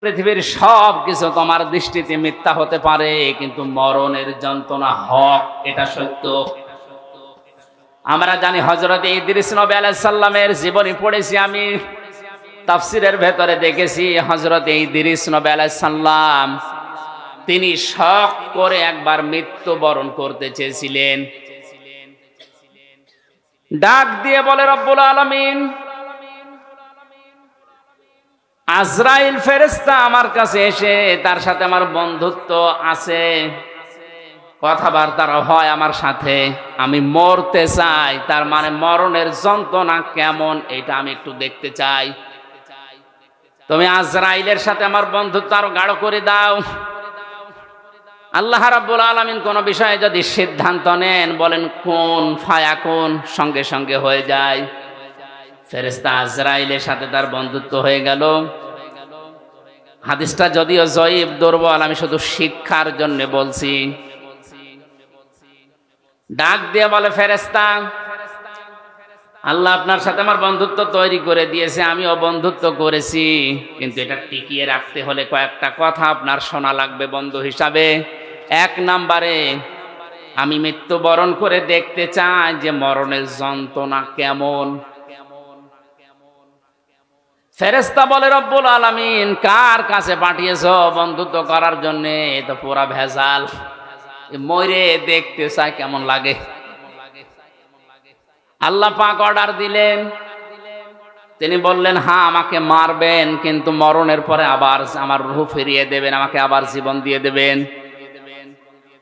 পৃথিবীর সব কিছু তোমার দৃষ্টিতে মিথ্যা হতে পারে, কিন্তু মরণের যন্ত্রণা হক, এটা সত্য। আমরা জানি হযরত ইদ্রিস নবী আলাইহিস সালামের জীবনী পড়েছি, আমি তাফসীরের ভেতরে দেখেছি হযরত ইদ্রিস নবী আলাইহিস সালাম তিনি শখ করে একবার মৃত্যুবরণ করতে চেয়েছিলেন। ডাক দিয়ে বলে রব্বুল আলামিন, আজরাইল ফেরেশতা আমার কাছে এসে, তার সাথে আমার বন্ধুত্ব আছে, কথাবার্তা হয় আমার সাথে, আমি মরতে চাই, তার মানে মরণের যন্ত্রণা কেমন এটা আমি একটু দেখতে চাই। তুমি আজরাইলের সাথে আমার বন্ধুত্ব আরো গাঢ় করে দাও। আল্লাহ রাব্বুল আলামিন কোন বিষয়ে যদি সিদ্ধান্ত নেন, বলেন কোন ফায়াকুন, সঙ্গে সঙ্গে হয়ে যায়। ফেরেশতা আজরাইলের সাথে তার বন্ধুত্ব হয়ে গেল। হাদিসটা যদিও জয়ীফ, দুর্বল, আমি শুধু শিক্ষার জন্য বলছি। ডাক দিয়ে বলে ফেরেশতা, আল্লাহ আপনার সাথে আমার বন্ধুত্ব তৈরি করে দিয়েছে, আমিও বন্ধুত্ব করেছি, কিন্তু এটা টিকিয়ে রাখতে হলে কয়েকটা কথা আপনার শোনা লাগবে বন্ধু হিসাবে। এক নম্বরে, আমি মৃত্যুবরণ করে দেখতে চাই যে মরণের যন্ত্রণা কেমন। ফেরেশতা বলে রব্বুল আলামিন, কার কাছে পাঠিয়েছো বন্ধুত্ব করার জন্য? এ তো পুরা ভেজাল, মরে দেখতে চাই কেমন লাগে। আল্লাহ পাক অর্ডার দিলেন, তিনি বললেন হ্যাঁ আমাকে মারবেন, কিন্তু মরণের পরে আবার আমার রূহ ফিরিয়ে দেবেন, আমাকে আবার জীবন দিয়ে দেবেন।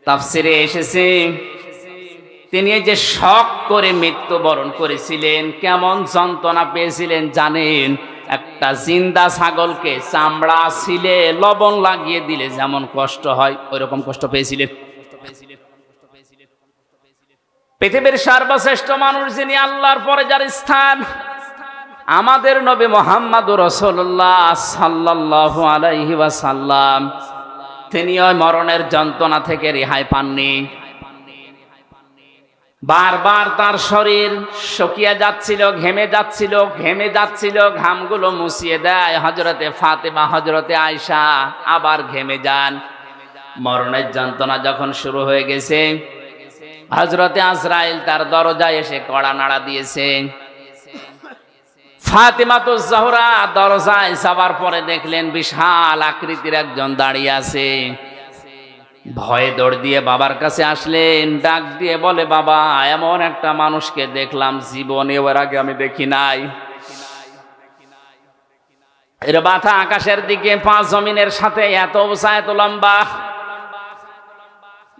তাফসিরে এসেছে তিনি যে শখ করে মৃত্যুবরণ করেছিলেন, কেমন যন্ত্রণা পেয়েছিলেন জানেন? একটা জিন্দা ছাগলকে চামড়া ছিলে লবণ লাগিয়ে দিলে যেমন কষ্ট হয়, ওই রকম কষ্ট পেয়েছিলেন। পৃথিবীর সর্বশ্রেষ্ঠ মানুষ যিনি, আল্লাহর পরে যার স্থান, আমাদের নবী মুহাম্মদুর রাসূলুল্লাহ সাল্লাল্লাহু আলাইহি ওয়াসাল্লাম, তিনি ওই মরণের যন্ত্রণা থেকে রেহাই পাননি। বারবার তার শরীর শুকিয়ে যাচ্ছিল, ঘেমে যাচ্ছিল, ঘামগুলো মুছিয়ে দেয় হযরতে ফাতেমা, হযরতে আয়েশা, আবার ঘেমে যান। মরণের যন্ত্রণা যখন শুরু হয়ে গেছে, হযরতে আজরাইল তার দরজায় এসে কড়া নাড়া দিয়েছে। ফাতেমাতুজ জোহরা দরজায় যাবার পরে দেখলেন বিশাল আকৃতির একজন দাঁড়িয়ে আছে। ভয়ে দৌড় দিয়ে বাবার কাছে আসলেন, ডাক দিয়ে বলে, বাবা, এমন একটা মানুষকে দেখলাম, জীবনে এর আগে আমি দেখি নাই। এর মাথা আকাশের দিকে, পা জমিনের সাথে, এত উঁচা, এত লম্বা।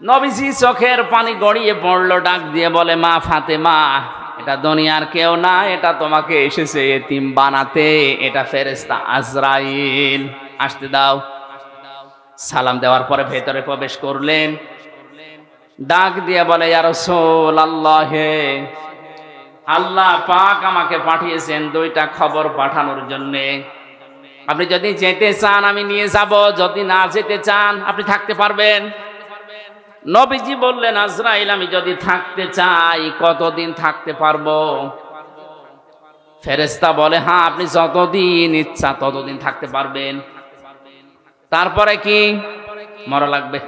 নবীজি চোখের পানি গড়িয়ে পড়লো, ডাক দিয়ে বলে, মা ফাতেমা, এটা দুনিয়ার কেউ না, এটা তোমাকে এসেছে এতিম বানাতে, এটা ফেরেশতা আজরাইল, আসতে দাও। সালাম দেওয়ার পরে ভেতরে প্রবেশ করলেন, ডাক দিয়ে বলে, ইয়া রাসূলুল্লাহ, আল্লাহ পাক আমাকে পাঠিয়েছেন দুইটা খবর পাঠানোর জন্যে। আপনি যদি যেতে চান আমি নিয়ে যাব, যদি না যেতে চান আপনি থাকতে পারবেন। নবীজি বললেন, আজরাইল, আমি যদি থাকতে চাই কতদিন থাকতে পারবো? ফেরেশতা বলে, হ্যাঁ আপনি যতদিন ইচ্ছা ততদিন থাকতে পারবেন। তারপরে কি? মরা লাগবে।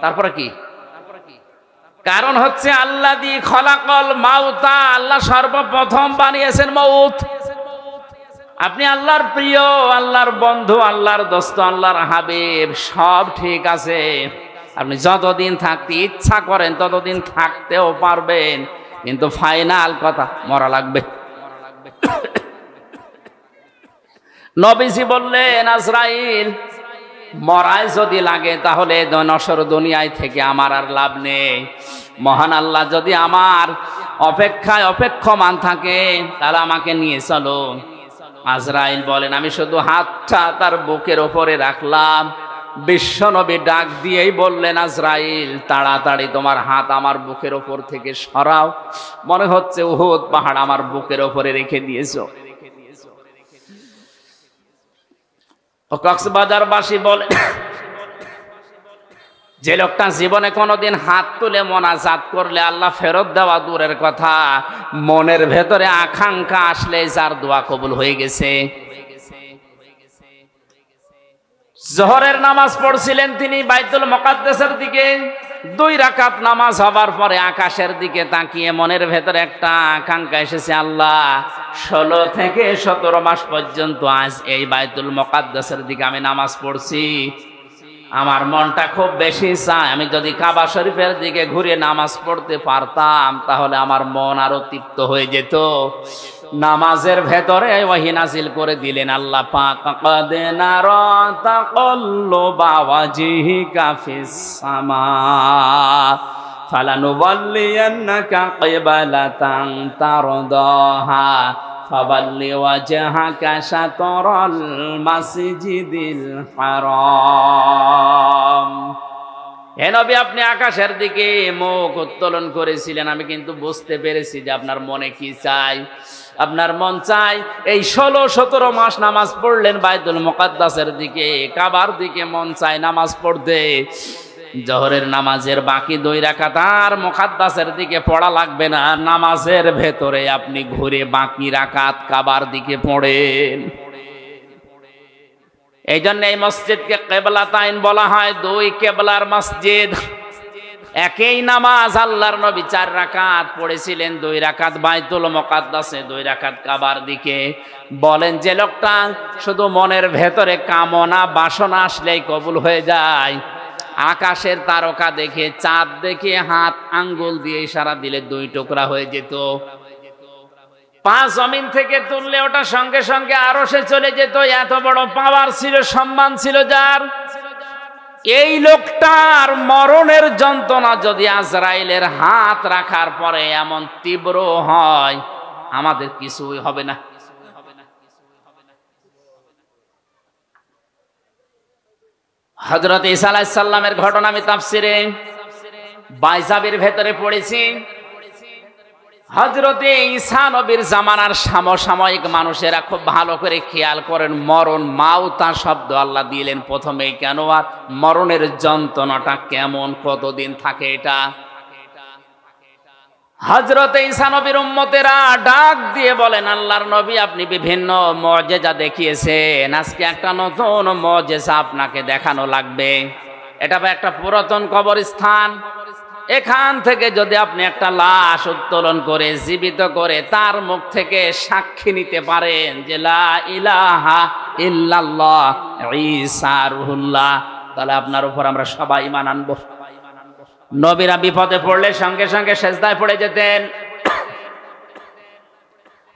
তারপরে কি? কারণ হচ্ছে আল্লাযী খলাকাল মাউতা, আল্লাহ সর্বপ্রথম বানিয়েছেন মউত। আপনি আল্লাহর প্রিয়, আল্লাহর বন্ধু, আল্লাহর দোস্ত, আল্লাহর হাবিব, সব ঠিক আছে। আপনি যতদিন থাকতে ইচ্ছা করেন ততদিন থাকতেও পারবেন, কিন্তু ফাইনাল কথা, মরা লাগবে। নবীজি বললেন, আজরাইল, মরাই যদি লাগে তাহলে নশ্বর দুনিয়ায় থেকে আমার আর লাভ নেই। মহান আল্লাহ যদি আমার অপেক্ষায় অপেক্ষমান থাকে তাহলে আমাকে নিয়ে চলো। আজরাইল বলেন, আমি শুধু হাতটা তার বুকের ওপরে রাখলাম। বিশ্বনবী ডাক দিয়েই বললেন, আজরাইল, তাড়াতাড়ি তোমার হাত আমার বুকের ওপর থেকে সরাও, মনে হচ্ছে উহুদ পাহাড় আমার বুকের ওপরে রেখে দিয়েছো। কক্সবাজারবাসী বলে, যে লোকটা জীবনে কোনোদিন হাত তুলে মোনাজাত করলে আল্লাহ ফেরত দেওয়া দূরের কথা, মনের ভেতরে আকাঙ্ক্ষা আসলে যার দোয়া কবুল হয়ে গেছে। জোহরের নামাজ পড়ছিলেন তিনি বাইতুল মুকাদ্দাসের দিকে। 2 রাকাত নামাজ হবার পরে আকাশের দিকে তাকিয়ে মনের ভেতরে একটা আকাঙ্ক্ষা এসেছে, আল্লাহ 16 থেকে 17 মাস পর্যন্ত আজ এই বাইতুল মুকাদ্দাসের দিকে আমি নামাজ পড়ছি, আমার মনটা খুব বেশি চায় আমি যদি কাবা শরীফের দিকে ঘুরে নামাজ পড়তে পারতাম তাহলে আমার মন আরো তৃপ্ত হয়ে যেত। নামাজের ভেতরে ওহী নাযিল করে দিলেন আল্লাহ পাক, ক্বাদ নারা তাকাল্লুবা ওয়াজহিকা ফিস সামা ফালানুওয়াল্লিয়ান্নাকা কিবলাতান তারদাহা ফাওয়াল্লি ওয়াজহাকা শাতরাল মাসজিদিল হারাম। হে নবী, আপনি আকাশের দিকে মুখ উত্তোলন করেছিলেন, আমি কিন্তু বুঝতে পেরেছি যে আপনার মনে কি চাই। আপনার মন চাই এই 16-17 মাস নামাজ পড়লেন বাইতুল মুকাদ্দাসের দিকে, কাবার দিকে মন চাই নামাজ পড়তে। জোহরের নামাজের বাকি 2 রাকাত আর মুকাদ্দাসের দিকে পড়া লাগবে না, নামাজের ভেতরে আপনি ঘুরে বাকি রাকাত কাবার দিকে পড়েন। এই জন্য এই মসজিদকে কিবলাতাইন বলা হয়, 2 কিবলার মসজিদ। একই নামাজ আল্লাহর নবী 4 রাকাত পড়েছিলেন, 2 রাকাত বাইতুল মুকাদ্দাসে, 2 রাকাত কাবার দিকে। বলেন যে লোকটা শুধু মনের ভেতরে কামনা বাসনা আসলেই কবুল হয়ে যায়, আকাশের তারকা দেখে চাঁদ দেখে হাত আঙ্গুল দিয়ে ইশারা দিলে 2 টুকরা হয়ে যেত। 5 জমিন থেকে তুললে ওটা সঙ্গে সঙ্গে আরশে চলে যেত। এত বড় পাওয়ার ছিল, সম্মান ছিল যার। এই লোকটার মরণের যন্ত্রণা যদি আজরাইলের হাত রাখার পরে এমন তীব্র হয়, আমাদের কিছুই হবে না। হযরত ঈসা আলাইহিস সালামের ঘটনা আমি তাফসিরে বাইজাবির ভেতরে পড়েছি। হযরতে ঈসা নবীর জামানার সমসাময়িক মানুষেরা খুব ভালো করে খেয়াল করেন, মরণ মাউতা শব্দ আল্লাহ দিলেন প্রথমেই কেন, আর মরণের যন্ত্রণাটা কেমন, কতদিন থাকে এটা। হযরতে ঈসা নবীর উম্মতেরা ডাক দিয়ে বলেন, আল্লাহর নবী আপনি বিভিন্ন মুজিজা দেখিয়েছেন, আজকে একটা নতুন মুজিজা আপনাকে দেখানো লাগবে। এটা একটা পুরাতন কবরস্থান, এখান থেকে যদি আপনি একটা লাশ উত্তোলন করে জীবিত করে তার মুখ থেকে সাক্ষী নিতে পারেন যে লা ইলাহা ইল্লাল্লাহ ঈসা রুহুল্লাহ, তাহলে আপনার উপর আমরা সবাই ঈমান আনবো। নবীরা বিপদে পড়লে সঙ্গে সঙ্গে সেজদায় পড়ে যেতেন।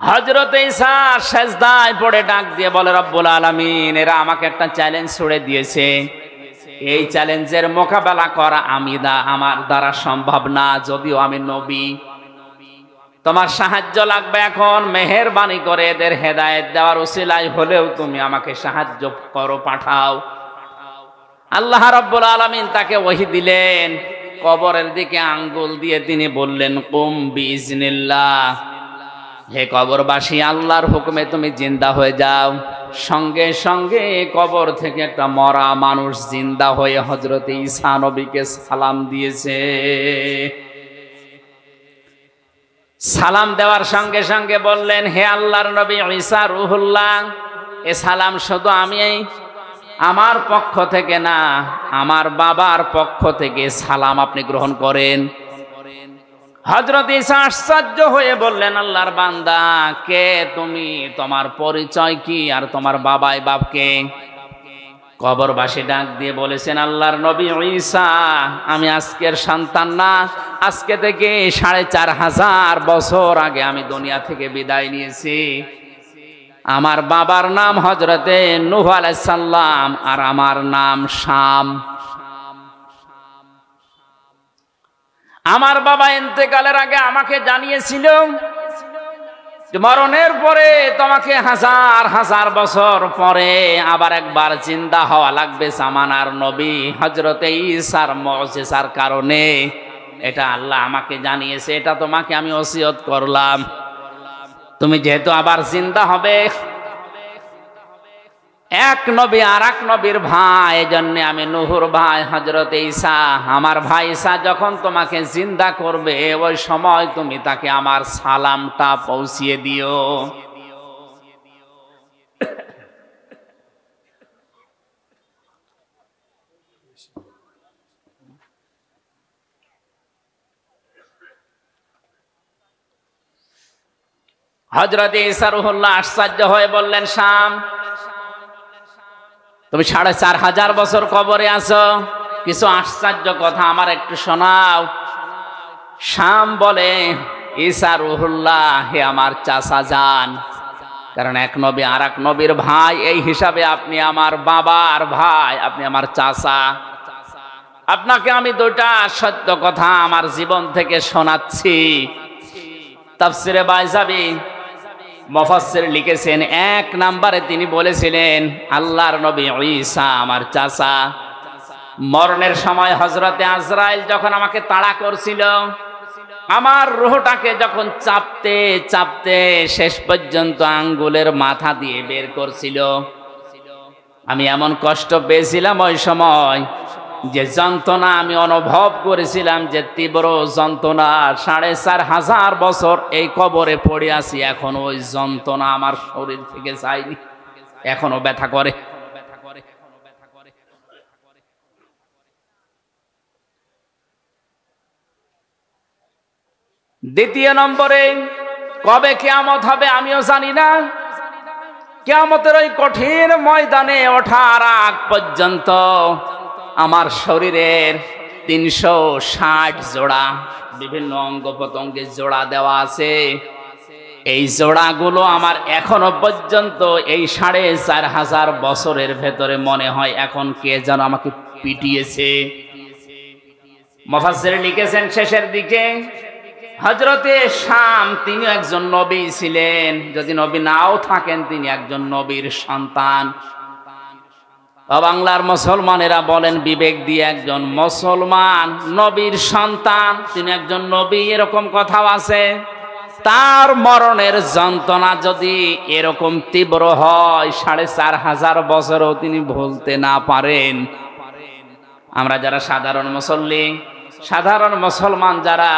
হযরত ঈসা সেজদায় পড়ে ডাক দিয়ে বলে, রব্বুল আলামিন, এরা আমাকে একটা চ্যালেঞ্জ ছুড়ে দিয়েছে, এই চ্যালেঞ্জের মোকাবেলা করা আমার দ্বারা সম্ভব না, যদিও আমি নবী। তোমার সাহায্য লাগবে এখন, মেহেরবানি করে এদের হেদায়েত দেওয়ার উসিলায় হলেও তুমি আমাকে সাহায্য করো, পাঠাও। আল্লাহ রাব্বুল আলামিন তাকে ওহী দিলেন, কবরের দিকে আঙ্গুল দিয়ে তিনি বললেন, কুম বিইজনিল্লাহ, হে কবরবাসী, আল্লাহর হুকুমে তুমি জিন্দা হয়ে যাও। সঙ্গে সঙ্গে কবর থেকে একটা মরা মানুষ জিন্দা হয়ে হযরত ঈসা নবীকে সালাম দিয়েছে। সালাম দেওয়ার সঙ্গে সঙ্গে বললেন, হে আল্লাহর নবী ঈসা রুহুল্লাহ, এ সালাম শুধু আমি আমার পক্ষ থেকে না, আমার বাবার পক্ষ থেকে সালাম আপনি গ্রহণ করেন। হযরত ঈসা আশ্চর্য হয়ে বললেন, আল্লাহর বান্দা, কে তুমি, তোমার পরিচয় কি, আর তোমার বাবাই বাপকে? কবরবাসী ডাক দিয়ে বলেছেন, আল্লাহর নবী ঈসা, আমি আজকের সন্তান না, আজকে থেকে 4500 বছর আগে আমি দুনিয়া থেকে বিদায় নিয়েছি। আমার বাবার নাম হযরতে নূহ আলাইহিস সালাম, আর আমার নাম শাম। আমার বাবা ইন্তেকালের আগে আমাকে জানিয়েছিল যে মরণের পরে তোমাকে 1000 বছর পরে আবার একবার জিন্দা হওয়া লাগবে। জামানার নবী হযরতে ঈসার মুজিজার কারণে এটা আল্লাহ আমাকে জানিয়েছে, এটা তোমাকে আমি ওসিয়ত করলাম। তুমি যেহেতু আবার জিন্দা হবে, এক নবী আর এক নবীর ভাই, এজন্য আমি নূহুর ভাই হযরতে ঈসা, আমার ভাই ঈসা যখন তোমাকে জিন্দা করবে ওই সময় তুমি তাকে আমার সালামটা পৌঁছিয়ে দিও। হযরত ঈসা রূহুল্লাহ আশ্চর্য হয়ে বললেন, শাম, তুমি ৪৫০০ বছর কবরে আছো, কিছু আশ্চর্য কথা আমার একটু শোনাও। শাম বলে, ঈসা রূহুল্লাহ, হে আমার চাচা যান, কারণ এক নবী আর এক নবীর ভাই, এই হিসাবে আপনি আমার বাবার ভাই, আপনি আমার চাচা। আপনাকে আমি দুইটা সত্য কথা আমার জীবন থেকে শোনাচ্ছি। তাফসিরে বাইজাবি মুফাসসির লিখেছেন, ১ নম্বরে তিনি বলেছিলেন, আল্লাহর নবী ঈসা আমার চাচা। মরণের সময় হযরতে আজরাইল যখন আমাকে তাড়া করছিল, আমার রূহটাকে যখন চাপতে চাপতে শেষ পর্যন্ত আঙ্গুলের মাথা দিয়ে বের করছিল, আমি এমন কষ্ট পেয়েছিলাম ওই সময়, যে যন্ত্রণা আমি অনুভব করেছিলাম, যে তীব্র যন্ত্রণা। ৪৫০০ বছর এই কবরে পড়ে আছি, এখন ওই যন্ত্রণা আমার শরীর থেকে যায়নি, এখনো ব্যথা করে। দ্বিতীয় নম্বরে, কবে কিয়ামত হবে আমিও জানি না। কিয়ামতের ওই কঠিন ময়দানে ওঠার আগ পর্যন্ত আমার শরীরের ৩৬০ জোড়া বিভিন্ন অঙ্গ প্রত্যঙ্গে জোড়া দেওয়া আছে। এই জোড়াগুলো আমার এখনো পর্যন্ত এই ৪৫০০ বছরের ভেতরে মনে হয় এখন কে যেন আমাকে পিটিয়েছে। মুফাসসির লিখেছেন শেষের দিকে, হযরতে শাম তিনি একজন নবী ছিলেন, যদি নবী নাও থাকেন তিনি একজন নবীর সন্তান। বাংলার মুসলমানেরা বলেন বিবেক দিয়ে, একজন মুসলমান নবীর সন্তান, তিনি একজন নবী, এরকম কথাও আছে। তার মরণের যন্ত্রণা যদি এরকম তীব্র হয়, ৪৫০০ বছরও তিনি ভুলতে না পারেন। আমরা যারা সাধারণ মুসল্লি, সাধারণ মুসলমান যারা,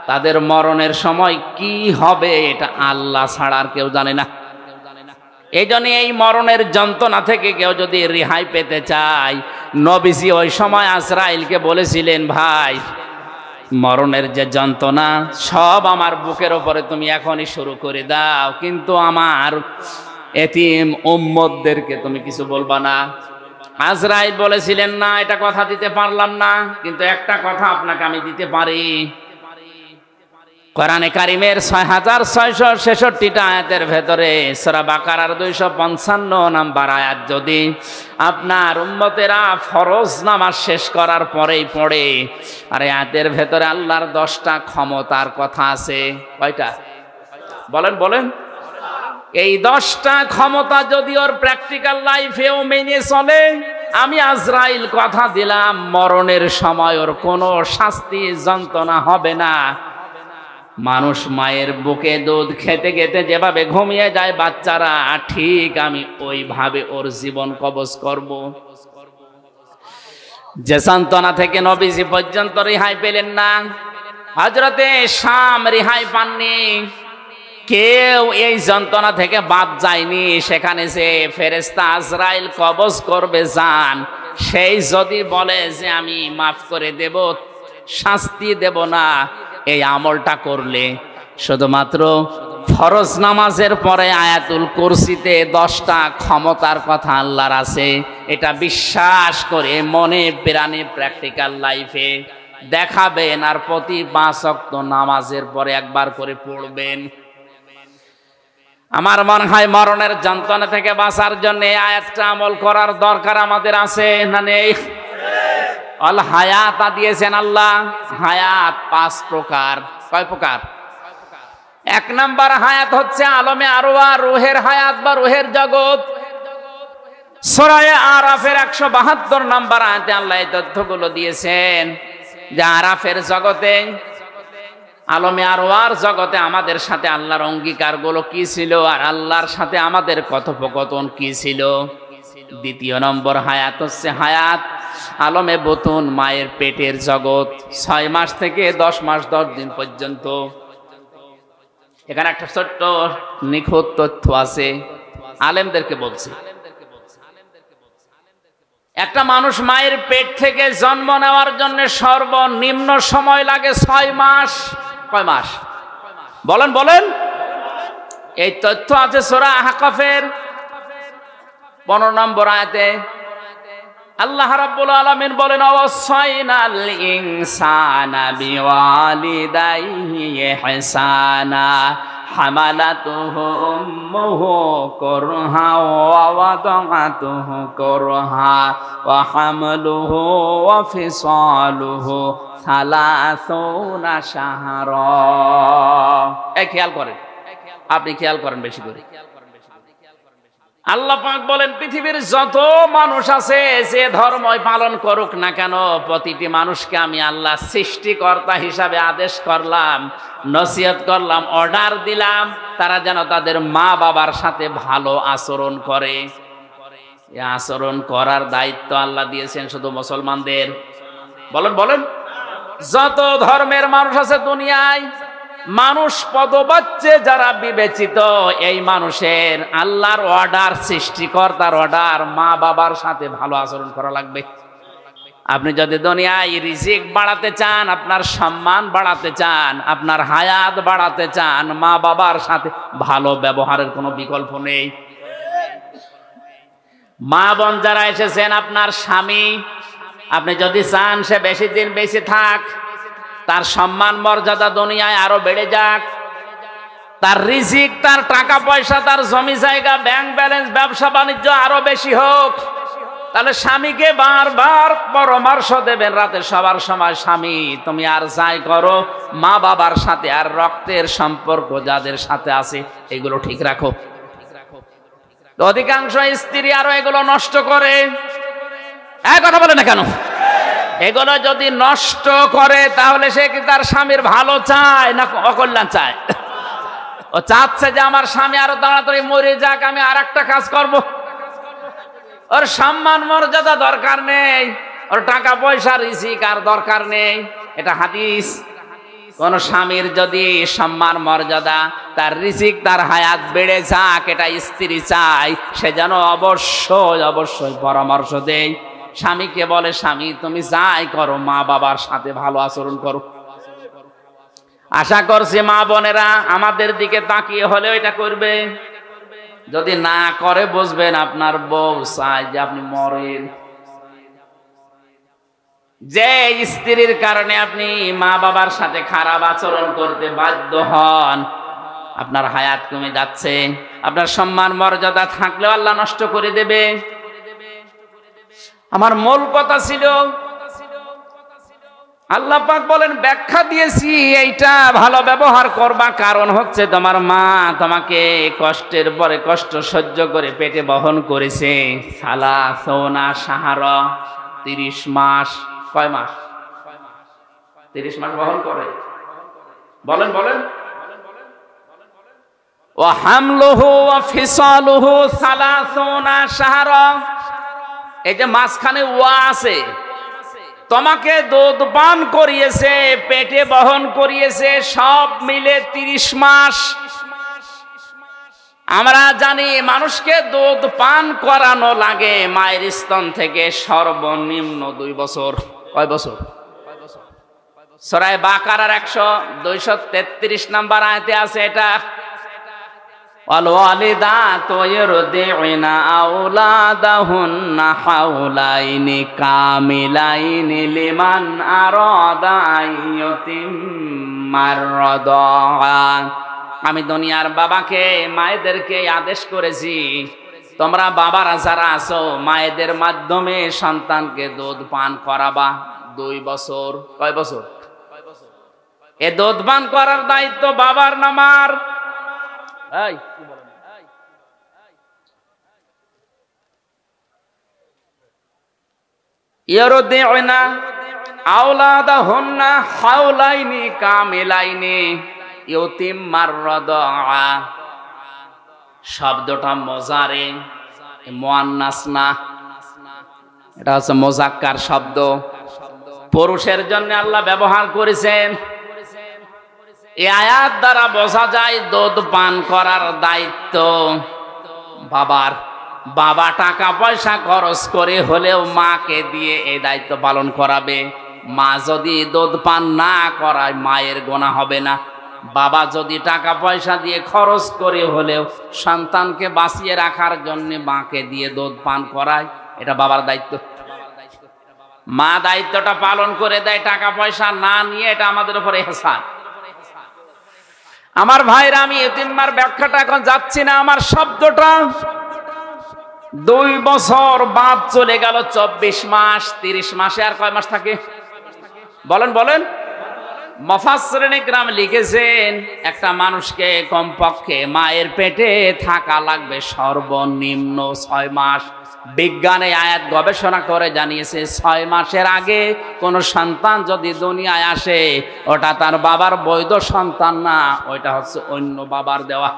তাদের মরণের সময় কি হবে এটা আল্লাহ ছাড়া আর কেউ জানে না। এই জন্য এই মরণের যন্ত্রণা থেকে কেউ যদি রেহাই পেতে চায়, নবীজি ওই সময় আজরাইলকে বলেছিলেন, ভাই, মরণের যে যন্ত্রণা সব আমার বুকের উপরে তুমি এখনই শুরু করে দাও, কিন্তু আমার এতিম উম্মতদেরকে তুমি কিছু বলবা না। আজরাইল বলেছিলেন, না, এটা কথা দিতে পারলাম না, কিন্তু একটা কথা আপনাকে আমি দিতে পারি। কোরআনে কারিমের ৬৬৬৬টা আয়াতের ভেতরে সূরা বাকারার ২৫৫ নম্বর আয়াত যদি আপনার উম্মতেরা ফরজ নামাজ শেষ করার পরেই পড়ে, আর আয়াতের ভেতরে আল্লাহর 10টা ক্ষমতার কথা আছে। কয়টা বলেন বলেন? এই 10টা ক্ষমতা যদি ওর প্র্যাকটিক্যাল লাইফেও মেনে চলে, আমি আজরাইল কথা দিলাম, মরণের সময় ওর কোনো শাস্তি যন্ত্রণা হবে না। মানুষ মায়ের বুকে দুধ খেতে খেতে যেভাবে ঘুমিয়ে যায় বাচ্চারা, ঠিক আমি ওইভাবে ওর জীবন কবজ করব। যে যন্ত্রণা থেকে নবীজি পর্যন্ত রেহাই পেলেন না, হযরতে শাম রেহাই পাননি, কেউ এই যন্ত্রণা থেকে বাদ যায়নি। সেখানে যে ফেরেশতা আজরাইল কবজ করবে জান, সেই যদি বলে যে আমি মাফ করে দেব, শাস্তি দেব না, এই আমলটা করলে শুধুমাত্র ফরজ নামাজের পরে আয়াতুল কুরসিতে 10টা ক্ষমতার কথা আল্লাহর আছে, এটা বিশ্বাস করে মনে প্রাণে প্র্যাকটিক্যাল লাইফে দেখাবেন, আর প্রতি 5 ওয়াক্ত নামাজের পরে একবার করে পড়বেন। আমার মনে হয় মরণের যন্ত্রণা থেকে বাঁচার জন্য এই আয়াতটা আমল করার দরকার আমাদের আছে না নেই? আল হায়াত দিয়েছেন আল্লাহ। হায়াত 5 প্রকার। কয় প্রকার? 1 নাম্বার হায়াত হচ্ছে আলমে আরওয়াহ, রূহের হায়াত বা রূহের জগৎ। সূরা আরাফের 172 নাম্বার আয়াতে আল্লাহ এই তথ্যগুলো দিয়েছেন যে আরাফের জগতে, আলমে আরওয়ার জগতে আমাদের সাথে আল্লাহর অঙ্গীকারগুলো কি ছিল, আর আল্লাহর সাথে আমাদের কথোপকথন কি ছিল। 2 নম্বর হায়াত হচ্ছে হায়াত আলমে বতুন, মায়ের পেটের জগৎ, 6 মাস থেকে 10 মাস 10 দিন পর্যন্ত। এখানে একটা ছোট্ট ছোট্ট নিখুঁত তথ্য আছে, আলেমদেরকে বলছি। একটা মানুষ মায়ের পেট থেকে জন্ম নেওয়ার জন্য সর্বনিম্ন সময় লাগে 6 মাস। কয় মাস বলেন বলেন? এই তথ্য আছে সূরা আহকাফের 15 নম্বর আয়াতে। আল্লাহ রাব্বুল আলামিন বলেন, ওয়াসাইনাল ইনসানা বিওয়ালিদাইহি ইহসানা হামালাতুহু উম্মুহু কুরহা ওয়া ওয়াদাআতুহু কুরহা ওয়া হামলুহু ওয়া ফিসালুহু 30 শাহরা। এই খেয়াল করেন, আপনি খেয়াল করেন বেশি করে। আল্লাহ পাক বলেন, পৃথিবীর যত মানুষ আছে যে ধর্মই পালন করুক না কেন, প্রতিটি মানুষকে আমি আল্লাহ সৃষ্টিকর্তা হিসাবে আদেশ করলাম, নসিহত করলাম, অর্ডার দিলাম, তারা যেন তাদের মা বাবার সাথে ভালো আচরণ করে। এই আচরণ করার দায়িত্ব আল্লাহ দিয়েছেন শুধু মুসলমানদের। বলেন বলেন? যত ধর্মের মানুষ আছে দুনিয়ায়, মানুষ পদবাচ্যে যারা বিবেচিত, এই মানুষের আল্লাহর অর্ডার, সৃষ্টিকর্তার অর্ডার, মা বাবার সাথে ভালো আচরণ করা লাগবে। আপনি যদি দুনিয়ায় রিজিক বাড়াতে চান, আপনার সম্মান বাড়াতে চান, আপনার হায়াত বাড়াতে চান, মা বাবার সাথে ভালো ব্যবহারের কোনো বিকল্প নেই। মা বোন যারা এসেছেন, আপনার স্বামী, আপনি যদি চান সে বেশি দিন বেঁচে থাক, তার সম্মান মর্যাদা দুনিয়ায় আরো বেড়ে যাক, তার রিজিক, তার টাকা পয়সা, তার জমি জায়গা, ব্যাংক ব্যালেন্স, ব্যবসা বাণিজ্য আরো বেশি হোক, তাহলে স্বামীকে বারবার পরামর্শ দেবেন রাতে সবার সময়, স্বামী তুমি আর যাই করো, মা বাবার সাথে আর রক্তের সম্পর্ক যাদের সাথে আছে এগুলো ঠিক রাখো। অধিকাংশ স্ত্রী আরো এগুলো নষ্ট করে। এক কথা বলে না কেন? এগুলো যদি নষ্ট করে তাহলে সে কি তার স্বামীর ভালো চায় না অকল্যাণ চায়? ও চাচ্ছে যে আমার স্বামী আরো তাড়াতাড়ি মরে যাক, আমি আর একটা কাজ করব। ওর সম্মান মর্যাদা দরকার নেই, ওর টাকা পয়সা রিজিক আর দরকার নেই। এটা হাদিস। কোন স্বামীর যদি সম্মান মর্যাদা, তার রিজিক, তার হায়াত বেড়ে যাক, এটা স্ত্রী চায়, সে যেন অবশ্যই অবশ্যই পরামর্শ দেয়। স্বামীকে বলে, স্বামী তুমি যাই করো, মা বাবার সাথে ভালো আচরণ করো। আশা করছি মা বোনেরা আমাদের দিকে তাকিয়ে হলেও এটা করবে। যদি না করে বুঝবেন আপনার বউ চায় যে আপনি মরেন। যে স্ত্রীর কারণে আপনি মা বাবার সাথে খারাপ আচরণ করতে বাধ্য হন, আপনার হায়াত কমে যাচ্ছে, আপনার সম্মান মর্যাদা থাকলেও আল্লাহ নষ্ট করে দেবে। আমার মূল কথা ছিল, আল্লাহ পাক বলেন, ব্যাখ্যা দিয়েছি এইটা ভালো ব্যবহার করবা, কারণ হচ্ছে তোমার মা তোমাকে কষ্টের পরে কষ্ট সহ্য করে পেটে বহন করেছে। সালাসোনা শাহরা, 30 মাস। কয় মাস? 30 মাস বহন করে। বলেন বলেন? ওয়া হামলুহু ওয়া ফিসালুহু সালাসোনা শাহরা। এই যে মাঝখানে ওয়া আছে, তোমাকে দুধ পান করিয়েছে, পেটে বহন করিয়েছে, সব মিলে 30 মাস। আমরা জানি মানুষকে দুধ পান করানো লাগে মায়ের স্তন থেকে সর্বনিম্ন 2 বছর। কয় বছর? সূরা বাকারার 233 নম্বর আয়াতে আছে এটা। ওয়ালিদাতু ইরদিউনা আওলাদাহুন্না হাওলাইনি কামিলাইনি লিমান আরাদা আইয়ুতিম্মার রাদাআ। আমি দুনিয়ার বাবাকে, মায়েদেরকে আদেশ করেছি, তোমরা বাবারা যারা আছো মায়েদের মাধ্যমে সন্তানকে দুধ পান করাবা 2 বছর। কয় বছর? এ দুধ পান করার দায়িত্ব বাবার না মার? এই ইরদিউনা আওলাদাহুন্না হাওলাইনি কামিলাইনি ইউতিম্মার রাদাআ। শব্দটা মোজারে, মুয়ান্নাস না, এটা হচ্ছে মুযাক্কার শব্দ, পুরুষের জন্য আল্লাহ ব্যবহার করেছেন। এই আয়াত দ্বারা বোঝা যায় দুধ পান করার দায়িত্ব বাবার। বাবা টাকা পয়সা খরচ করে হলেও মাকে দিয়ে এই দায়িত্ব পালন করাবে। মা যদি দুধ পান না করায় মায়ের গোনা হবে না। বাবা যদি টাকা পয়সা দিয়ে খরচ করে হলেও সন্তানকে বাঁচিয়ে রাখার জন্য মাকে দিয়ে দুধ পান করায়, এটা বাবার দায়িত্ব। মা দায়িত্বটা পালন করে দেয় টাকা পয়সা না নিয়ে, এটা আমাদের উপরে ইহসান। আমার ভাইরা, আমি এতিম্মার ব্যাখ্যাটা এখন যাচ্ছি না। আমার শব্দটা 2 বছর বাদ চলে গেল, 24 মাস। 30 মাসে আর কয় মাস থাকে বলেন বলেন? মুফাসসিরিন ইকরাম লিখেছেন একটা মানুষকে কমপক্ষে মায়ের পেটে থাকা লাগবে সর্বনিম্ন 6 মাস। বিজ্ঞানে আয়াত গবেষণা করে জানিয়েছে 6 মাসের আগে কোন সন্তান যদি দুনিয়ায় আসে, ওটা তার বাবার বৈধ সন্তান না, ওইটা হচ্ছে অন্য বাবার দেওয়া।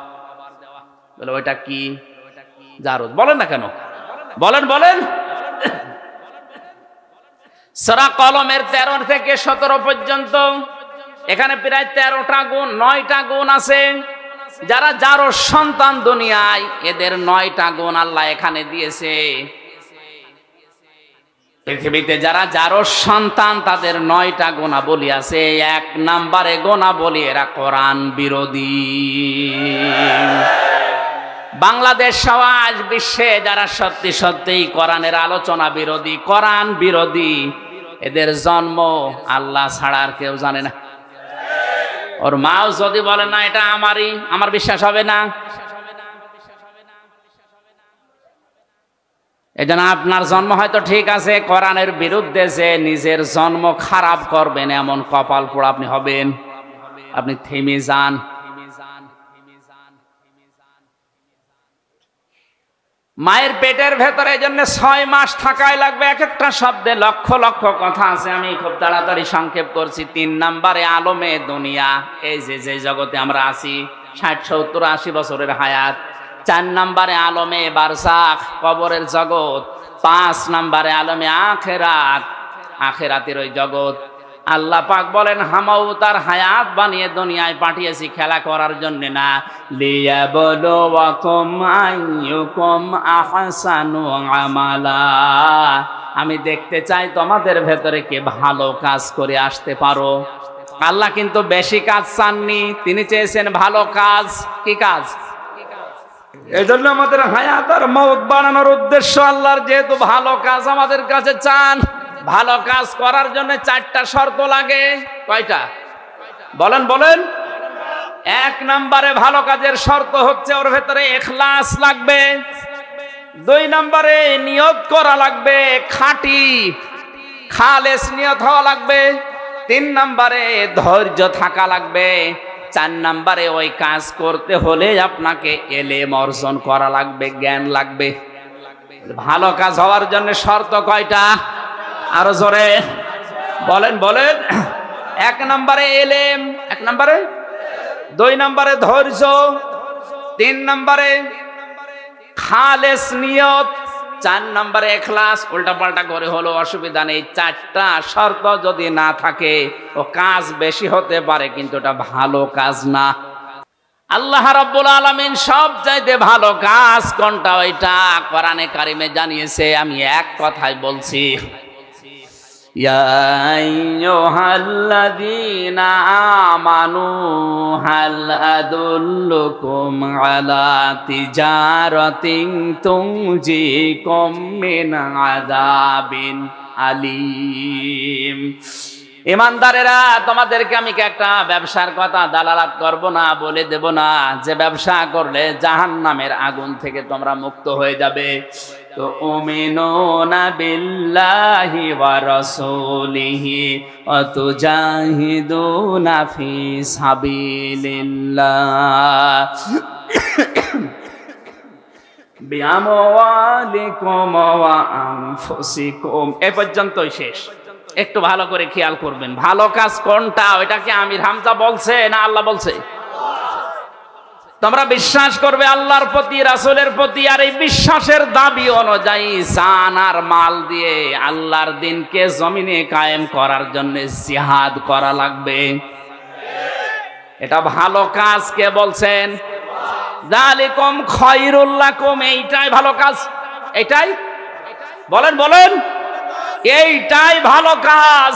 বলে ওইটা কি? জারজ। বলেন না কেন? বলেন বলেন। সূরা কলমের 13 থেকে 17 পর্যন্ত এখানে প্রায় 13টা গুণ, 9টা গুণ আছে। যারা যারো সন্তান দুনিয়ায়, এদের 9টা গুণ আল্লাহ এখানে দিয়েছে। পৃথিবীতে যারা যারো সন্তান, তাদের 9টা গুণাবলী আছে। 1 নম্বরে গুণাবলী, এরা কোরআন বিরোধী। বাংলাদেশ সমাজ, বিশ্বে যারা সত্যি সত্যিই কোরআনের আলোচনা বিরোধী, কোরআন বিরোধী, এদের জন্ম আল্লাহ ছাড়া আর কেউ জানে না। ওর মাও যদি বলে না এটা আমারই, আমার বিশ্বাস হবে না। এজন্য আপনার জন্ম হয়তো ঠিক আছে, কোরআনের বিরুদ্ধে যে নিজের জন্ম খারাপ করবেন, এমন কপাল পোড়া আপনি হবেন। আপনি থেমে যান। মায়ের পেটের ভেতরে জন্য 6 মাস থাকাই লাগবে। এক একটা শব্দে লক্ষ লক্ষ কথা আছে, আমি খুব তাড়াতাড়ি সংক্ষেপ করছি। 3 নম্বরে আলমে দুনিয়া, এই যে জগতে আমরা আছি, 60, 70, 80 বছরের হায়াত। 4 নম্বরে আলমে বারজাখ, কবরের জগৎ। 5 নম্বরে আলমে আখিরাত, আখিরাতের ওই জগৎ। আল্লাহ পাক বলেন, হামাও তার হায়াত বানিয়ে দুনিয়ায় পাঠিয়েছি খেলা করার জন্য না। লিয়াবলুয়াকুম আইয়ুকুম আহসানু আমালা, আমি দেখতে চাই তোমাদের ভেতরে কে ভালো কাজ করে আসতে পারো। আল্লাহ কিন্তু বেশি কাজ চাননি, তিনি চেয়েছেন ভালো কাজ। কি কাজ? এজন্য আমাদের হায়াত আর মওত বানানোর উদ্দেশ্য আল্লাহর, যেহেতু ভালো কাজ আমাদের কাছে চান। ভালো কাজ করার জন্য 4টা শর্ত লাগে। কয়টা বলেন বলেন? 1 নম্বরে ভালো কাজের শর্ত হচ্ছে ওর ভেতরে ইখলাস লাগবে। 2 নম্বরে নিয়ত করা লাগবে, খাঁটি খালেস নিয়ত হওয়া লাগবে। 3 নম্বরে ধৈর্য থাকা লাগবে। 4 নম্বরে ওই কাজ করতে হলে আপনাকে ইলম অর্জন করা লাগবে, জ্ঞান লাগবে। ভালো কাজ হওয়ার জন্য শর্ত কয়টা? আরো জোরে বলেন বলেন। 1 নম্বরে ইলম, 1 নম্বরে, 2 নম্বরে ধৈর্য, 3 নম্বরে খালেস নিয়ত, 4 নম্বরে ইখলাস। উল্টা পাল্টা করে হলো অসুবিধা নেই। 4টা শর্ত যদি না থাকে, ও কাজ বেশি হতে পারে কিন্তু এটা ভালো কাজ না। আল্লাহ রাব্বুল আলামিন সব চাইতে ভালো কাজ কোনটা, ওইটা কোরআনে কারিমে জানিয়েছে। আমি এক কথাই বলছি, ইয়া আইয়ুহাল্লাযীনা আমানু হাল আদুল্লুকুম আলা তিজারাতিন তুনজিকুম মিন আযাবিন আলীম। ইমানদারেরা, তোমাদেরকে আমি একটা ব্যবসার কথা দালালাত করব না, বলে দেব না, যে ব্যবসা করলে জাহান্নামের আগুন থেকে তোমরা মুক্ত হয়ে যাবে। তো উমিনুনা বিল্লাহি ওয়া রাসূলিহি ওয়া তুজাহিদুনা ফি সাবিলিল্লাহ বিআমওয়ালিকুম ওয়া আনফুসিকুম। এ পর্যন্তই শেষ। একটু ভালো করে খেয়াল করবেন, ভালো কাজ কোনটা, ওইটা কি আমির হামজা বলছে না আল্লাহ বলছে? তোমরা বিশ্বাস করবে আল্লাহর প্রতি, রাসূলের প্রতি, আর এই বিশ্বাসের দাবি অনুযায়ী জান আর মাল দিয়ে আল্লাহর দ্বীনকে জমিনে কায়েম করার জন্য জিহাদ করা লাগবে। এটা ভালো কাজ কে বলছেন? যালিকুম খায়রুল লাকুম, এইটাই ভালো কাজ। এটাই বলেন বলেন, এইটাই ভালো কাজ।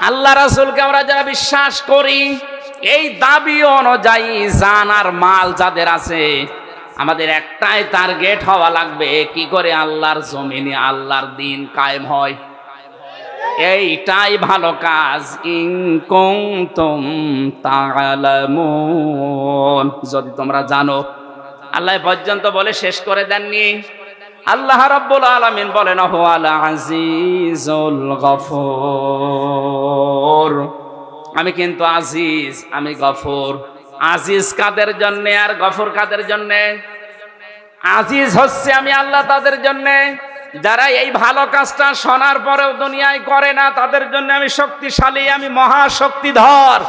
আল্লাহ রাসূলকে আমরা যারা বিশ্বাস করি, এই দাবি অনুযায়ী জান আর মাল যাদের আছে, আমাদের একটাই টার্গেট হওয়া লাগবে, কি করে আল্লাহর জমিনে আল্লাহর দিন কায়েম হয়। এইটাই ভালো কাজ। ইন কুনতুম তা'লামুন, যদি তোমরা জানো। আল্লাহ পর্যন্ত বলে শেষ করে দেননি। আল্লাহ রাব্বুল আলামিন বলেন হুয়াল আজিজুল গফুর, আমি কিন্তু আজিজ, আমি গফুর। আজিজ কাদের জন্য আর গফুর কাদের জন্য? আজিজ হচ্ছে আমি আল্লাহ তাদের জন্য যারা এই ভালো কাজটা শোনার পরেও দুনিয়ায় করে না, তাদের জন্য আমি শক্তিশালী, আমি মহাশক্তিধর।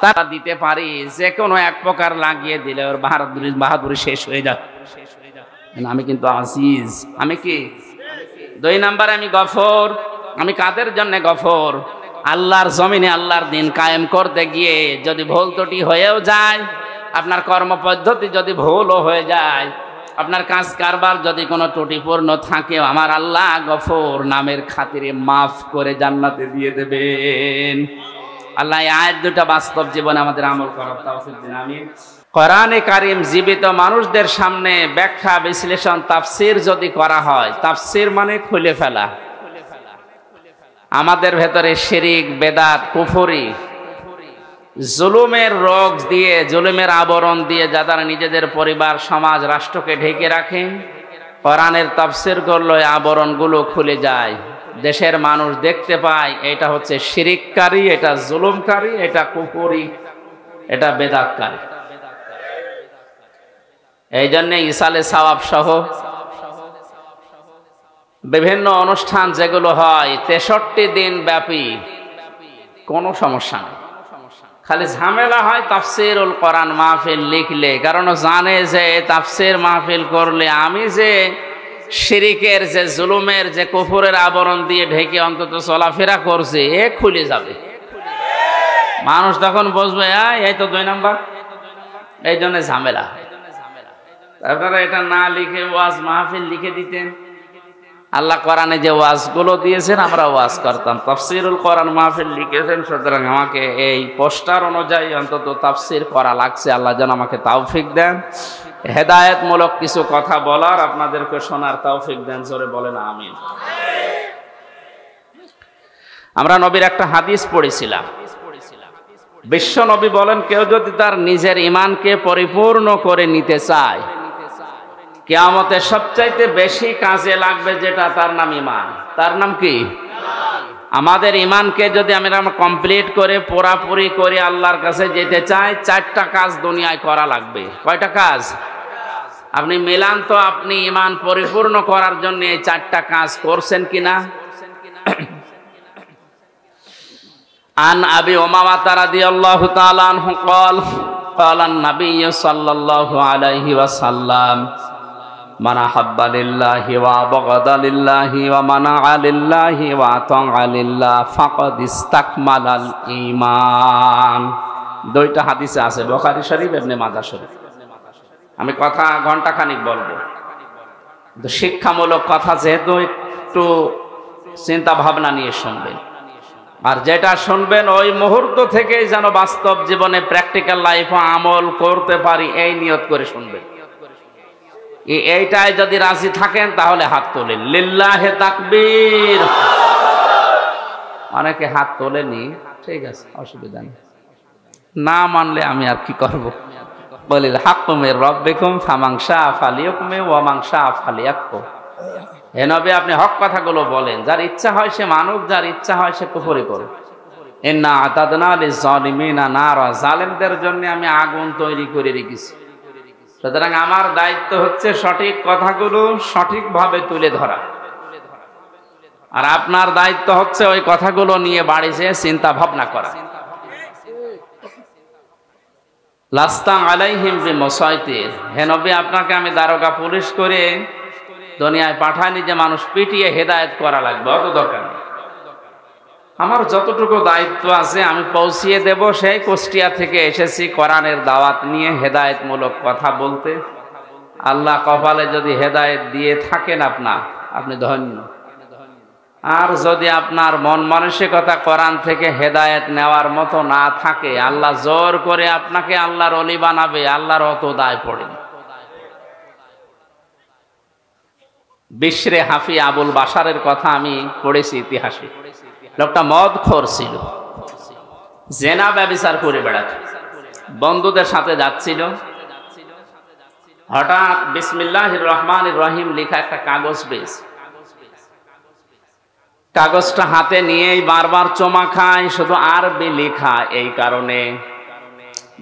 তারা দিতে পারি যে কোনো এক প্রকার লাগিয়ে দিলে ওর বাহাদুরি শেষ হয়ে যায়। আমি কিন্তু আজিজ, আমি কি? 2 নাম্বার আমি গফর। আমি কাদের জন্য গফর? আল্লাহর জমিনে আল্লাহর দিন কায়েম করতে গিয়ে যদি ভুল ত্রুটি হয়েও যায়, আপনার কর্ম পদ্ধতি যদি ভুলও হয়ে যায়, আপনার কাজ কারবার যদি কোনো ত্রুটিপূর্ণ থাকেও, আমার আল্লাহ গফর নামের খাতিরে মাফ করে জান্নাতে দিয়ে দেবেন। আল্লাহ এই আয়াত দুটা বাস্তব জীবনে আমাদের আমল করার তৌফিক দিন, আমিন। কোরআনে কারীম জীবিত মানুষদের সামনে ব্যাখ্যা বিশ্লেষণ তাফসীর যদি করা হয়, তাফসীর মানে খুলে ফেলা। আমাদের ভেতরে শিরিক, বেদাত, কুফরি, জুলুমের রোগ দিয়ে, জুলুমের আবরণ দিয়ে যারা নিজেদের পরিবার, সমাজ, রাষ্ট্রকে ঢেকে রাখে, কোরআনের তাফসীর করলে আবরণগুলো খুলে যায়। দেশের মানুষ দেখতে পায় এটা হচ্ছে শিরিককারী, এটা জুলুমকারী, এটা কুফরি, এটা বেদাতকারী। এই জন্য ইসালে সওয়াব সহ বিভিন্ন অনুষ্ঠান যেগুলো হয় 63 দিন ব্যাপী, কোনো সমস্যা নেই। খালি ঝামেলা হয় তাফসীরুল কোরআন মাহফিল লিখলে, কারণ জানে যে তাফসীর মাহফিল করলে আমি যে শিরিকের, যে জুলুমের, যে কুফরের আবরণ দিয়ে ঢেকে অন্তত চলাফেরা করছে, এ খুলে যাবে। মানুষ তখন বুঝবে এই তো 2 নাম্বার। এই জন্য ঝামেলা। আপনারা এটা না লিখে ওয়াজ মাহফিল লিখে দিতেন। আল্লাহ কোরআনে যে ওয়াজগুলো দিয়েছেন আমরা ওয়াজ করতাম। তাফসীরুল কোরআন মাহফিল লিখেছেন, সুতরাং আমাকে এই পোস্টার অনুযায়ী অন্তত তাফসীর করা লাগছে। আল্লাহ যেন আমাকে তৌফিক দেন, হেদায়েতমূলক কিছু কথা বলার, আপনাদেরকে শোনার তৌফিক দেন। জোরে বলেন আমিন। আমরা নবীর একটা হাদিস পড়েছিলাম। বিশ্ব নবী বলেন, কেউ যদি তার নিজের ঈমানকে পরিপূর্ণ করে নিতে চায়, কিয়ামতে সবচাইতে বেশি কাজে লাগবে যেটা, তার নাম ঈমান। তার নাম কি? আমাদের ঈমানকে যদি আমরা কমপ্লিট করে পুরাপুরি করে আল্লাহর কাছে যেতে চাই, 4টা কাজ দুনিয়ায় করা লাগবে। কয়টা কাজ? আপনি মিলান তো, আপনি ঈমান পরিপূর্ণ করার জন্য এই 4টা কাজ করছেন কিনা? আন আবি উমামা রাদিয়াল্লাহু তাআলা আনহু قال قال النبي صلى الله عليه وسلم من أحب لله وبغض لله ومنع لله وأطاع لله فقد استكمل الإيمان। 2টা হাদিসে আছে, বুখারী শরীফ, ইবনে মাজাহ শরীফ। আমি কথা ঘন্টাখানিক বলবো, কিন্তু শিক্ষামূলক কথা, যেহেতু একটু চিন্তা ভাবনা নিয়ে শুনবেন। আর যেটা শুনবেন ওই মুহূর্ত থেকেই যেন বাস্তব জীবনে প্র্যাকটিক্যাল লাইফে আমল করতে পারি, এই নিয়ত করে শুনবেন। এইটাই যদি রাজি থাকেন তাহলে হাত তোলেন। লিল্লাহে তাকবীর। অনেকে হাত তোলেনি, ঠিক আছে, অসুবিধা নেই। না মানলে আমি আর কি করব? বলিল হাক্কু মির রাব্বিকুম ফামান শাআ ফালিয়াকুম ওয়া মান শাআ ফালিয়াকফুর। হে নবী, আপনি হক কথাগুলো বলেন। যার ইচ্ছা হয় সে মানুক, যার ইচ্ছা হয় সে কুফরি করুক। ইন্না আতাদনা লিয-যালিমিনা নারা, জালেমদের জন্য আমি আগুন তৈরি করে রেখেছি। সুতরাং আমার দায়িত্ব হচ্ছে সঠিক কথাগুলো সঠিকভাবে তুলে ধরা, আর আপনার দায়িত্ব হচ্ছে ওই কথাগুলো নিয়ে বাড়ি যেয়ে চিন্তা ভাবনা করা। লাস্তা আলাইহিম বিমুসাইতির। হে নবী, আপনাকে আমি দারোগা পুলিশ করে দুনিয়ায় পাঠাইনি যে মানুষ পিটিয়ে হেদায়েত করা লাগবে, অত দরকার নেই। আমার যতটুকু দায়িত্ব আছে আমি পৌঁছিয়ে দেব। সেই কুষ্টিয়া থেকে এসেছি কোরআনের দাওয়াত নিয়ে হেদায়েতমূলক কথা বলতে। আল্লাহ কপালে যদি হেদায়েত দিয়ে থাকেন আপনি ধন্য। আর যদি আপনার মন মানসিকতা কোরআন থেকে হেদায়েত নেওয়ার মতো না থাকে, আল্লাহ জোর করে আপনাকে আল্লাহর ওলি বানাবে, আল্লাহর অত দায় পড়ে। বিশরে হাফি আবুল বাশারের কথা আমি পড়েছি ইতিহাসে। লোকটা মদখোর ছিল, জেনা ব্যভিচার করে বেড়াত, বন্ধুদের সাথে যাচ্ছিল। হঠাৎ বিসমিল্লাহির রহমানির রহিম লেখা একটা কাগজ পেয়েছে। কাগজটা হাতে নিয়েই বারবার চমা খায়, শুধু আরবি লেখা। এই কারণে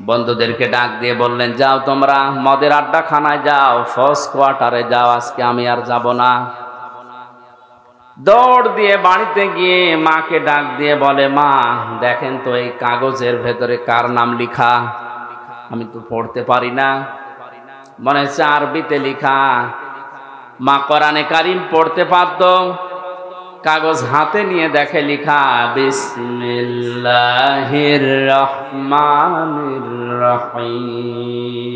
বন্ধুদেরকে ডাক দিয়ে বললেন, যাও তোমরা মদের আড্ডাখানায় যাও, ফার্স্ট কোয়ার্টারে যাও, আজকে আমি আর যাব না। দৌড় দিয়ে বাড়িতে গিয়ে মাকে ডাক দিয়ে বলে, মা দেখেন তো এই কাগজের ভেতরে কার নাম লেখা, আমি তো পড়তে পারি না, মনে হচ্ছে আরবিতে লেখা। মা কোরআনে কারিম পড়তে পারত, কাগজ হাতে নিয়ে দেখে লেখা বিসমিল্লাহির রহমানির রহিম।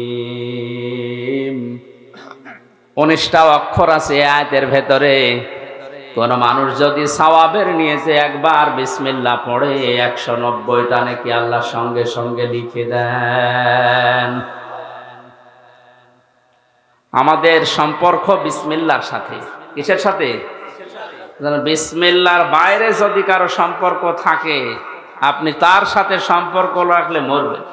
19টা অক্ষর আছে আয়াতের ভেতরে। কোন মানুষ যদি সওয়াবের নিয়েছে একবার বিসমিল্লাহ পড়ে, 190টা নাকি আল্লাহ সঙ্গে সঙ্গে লিখে দেন। আমাদের সম্পর্ক বিসমিল্লাহর সাথে। কিসের সাথে? বিসমিল্লাহর বাইরে যদি কারো সম্পর্ক থাকে, আপনি তার সাথে সম্পর্ক রাখলে মরবেন।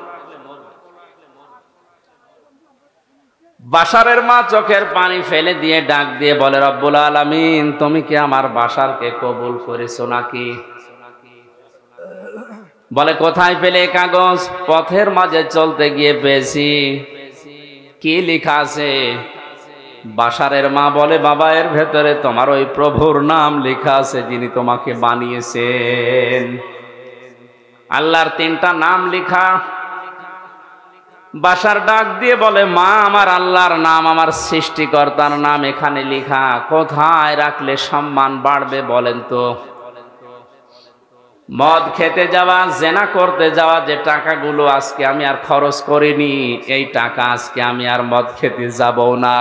বাশারের মা চোখের পানি ফেলে দিয়ে ডাক দিয়ে বলে, রব্বুল আলামিন তুমি কি আমার বাশারকে কবুল করেছো নাকি? বলে, কোথায় পেলে কাগজ? পথের মাঝে চলতে গিয়ে পেয়েছি। কি লেখা আছে? বাশারের মা বলে, বাবা এর ভেতরে তোমার ওই প্রভুর নাম লেখা আছে যিনি তোমাকে বানিয়েছেন। আল্লাহর 3টা নাম লেখা। বাশার ডাক দিয়ে বলে, মা আমার আল্লাহর নাম, আমার সৃষ্টিকর্তার নাম এখানে লেখা, কোথায় রাখলে সম্মান বাড়বে বলেন তো? মদ খেতে যাওয়া, জেনা করতে যাওয়া যে টাকাগুলো আজকে আমি আর খরচ করিনি, এই টাকা আজকে আমি আর মদ খেতে যাব না।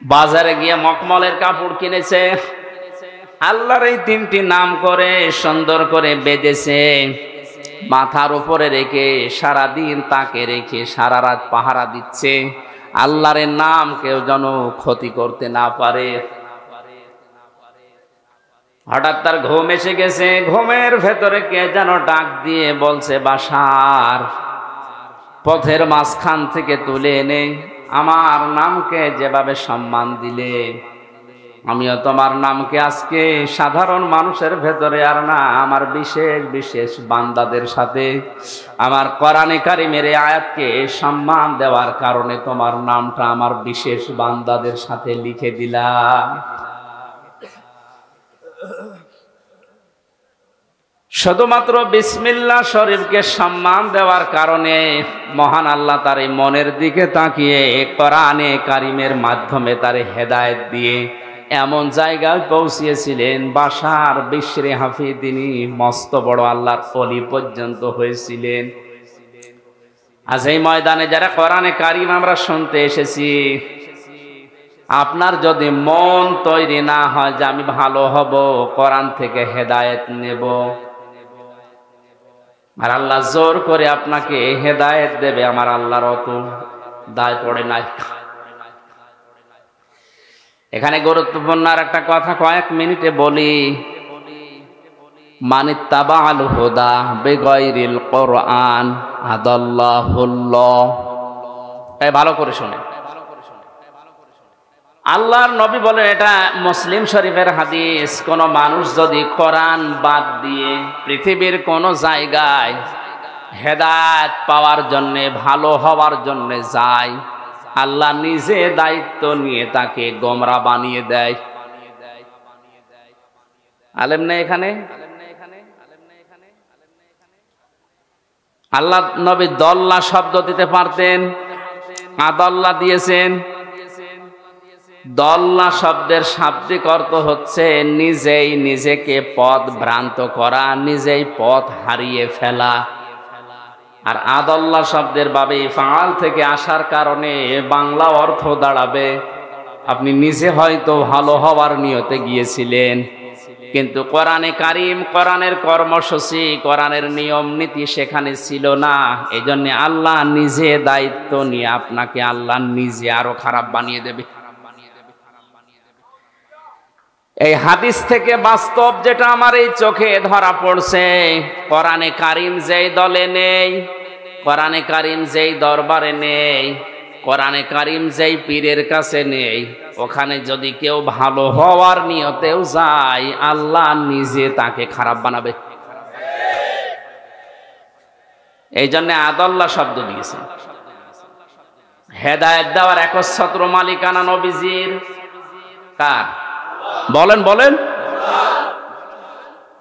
বাজারে গিয়ে মকমলের কাপড় কিনেছে, আল্লাহর এই 3টি নাম করে সুন্দর করে বেঁধেছে, মাথার উপরে রেখে সারাদিন তাকে রেখে সারা রাত পাহারা দিচ্ছে, আল্লাহর নাম কেউ যেন ক্ষতি করতে না পারে। হঠাৎ তার ঘুম এসে গেছে, ঘুমের ভেতরে কে যেন ডাক দিয়ে বলছে, বাশার পথের মাঝখান থেকে তুলে এনে আমার নামকে যেভাবে সম্মান দিলে, আমিও তোমার নামকে আজকে সাধারণ মানুষের ভেতরে আর না, আমার বিশেষ বিশেষ বান্দাদের সাথে আমার কোরআনে কারিমের আয়াতকে সম্মান দেওয়ার কারণে তোমার নামটা আমার বিশেষ বান্দাদের সাথে লিখে দিলাম। শুধুমাত্র বিসমিল্লাহ শরীফকে সম্মান দেওয়ার কারণে মহান আল্লাহ তার এই মনের দিকে তাকিয়ে কোরআনে কারিমের মাধ্যমে তার হেদায়েত দিয়ে এমন জায়গায় পৌঁছিয়েছিলেন, বাশার বিশরে হাফি তিনি মস্ত বড় আল্লাহর ওলি পর্যন্ত হয়েছিলেন। আজ এই ময়দানে যারা কোরআনে কারিম আমরা শুনতে এসেছি, আপনার যদি মন তৈরি না হয় যে আমি ভালো হব, কোরআন থেকে হেদায়েত নেব, আর আল্লাহ জোর করে আপনাকে হেদায়েত দেবে, আমার আল্লাহর অত দায় পড়ে নাই। এখানে গুরুত্বপূর্ণ আর একটা কথা কয়েক মিনিটে বলি, মানিত্তাবাল হুদা বিগাইরিল কোরআন আদাল্লাহুল্লাহ। তাই ভালো করে শুনে, আল্লাহর নবী বলেন, এটা মুসলিম শরীফের হাদিস, কোন মানুষ যদি কোরআন বাদ দিয়ে পৃথিবীর কোন জায়গায় হেদায়েত পাওয়ার জন্য, ভালো হওয়ার জন্য যায়, আল্লাহ নিজে দায়িত্ব নিয়ে তাকে গোমরা বানিয়ে দেয়। আলেম নেই এখানে? আল্লাহ নবী দল্লা শব্দ দিতে পারতেন, আদাল্লা দিয়েছেন। দল্লা শব্দের শাব্দিক অর্থ হচ্ছে নিজেই নিজেকে পথ ভ্রান্ত করা, নিজেই পথ হারিয়ে ফেলা। আর আদাল্লাহ শব্দের বাবে ফাআল থেকে আসার কারণে বাংলা অর্থ দাঁড়াবে আপনি নিজে হয়তো ভালো হওয়ার নিয়তে গিয়েছিলেন, কিন্তু কোরআনে কারিম, কোরআনের কর্মসূচি, কোরআনের নিয়ম নীতি সেখানে ছিল না। এই জন্য আল্লাহ নিজে দায়িত্ব নিয়ে আপনাকে আল্লাহ নিজে আরো খারাপ বানিয়ে দেবে। এই হাদিস থেকে বাস্তব যেটা আমার এই চোখে ধরা পড়ছে, কোরআনে কারিম যেই দলে নেই, কোরআনে কারিম যেই দরবারে নেই, কোরআনে কারিম যেই পীরের কাছে নেই, ওখানে যদি কেউ ভালো হওয়ার নিয়তেও যায়, আল্লাহ নিজে তাকে খারাপ বানাবে। এই জন্য আদাল্লাহ শব্দ দিয়েছেন। হেদায়েত দেওয়ার একচ্ছত্র মালিকানা নবীজির। কার? বলেন বলেন।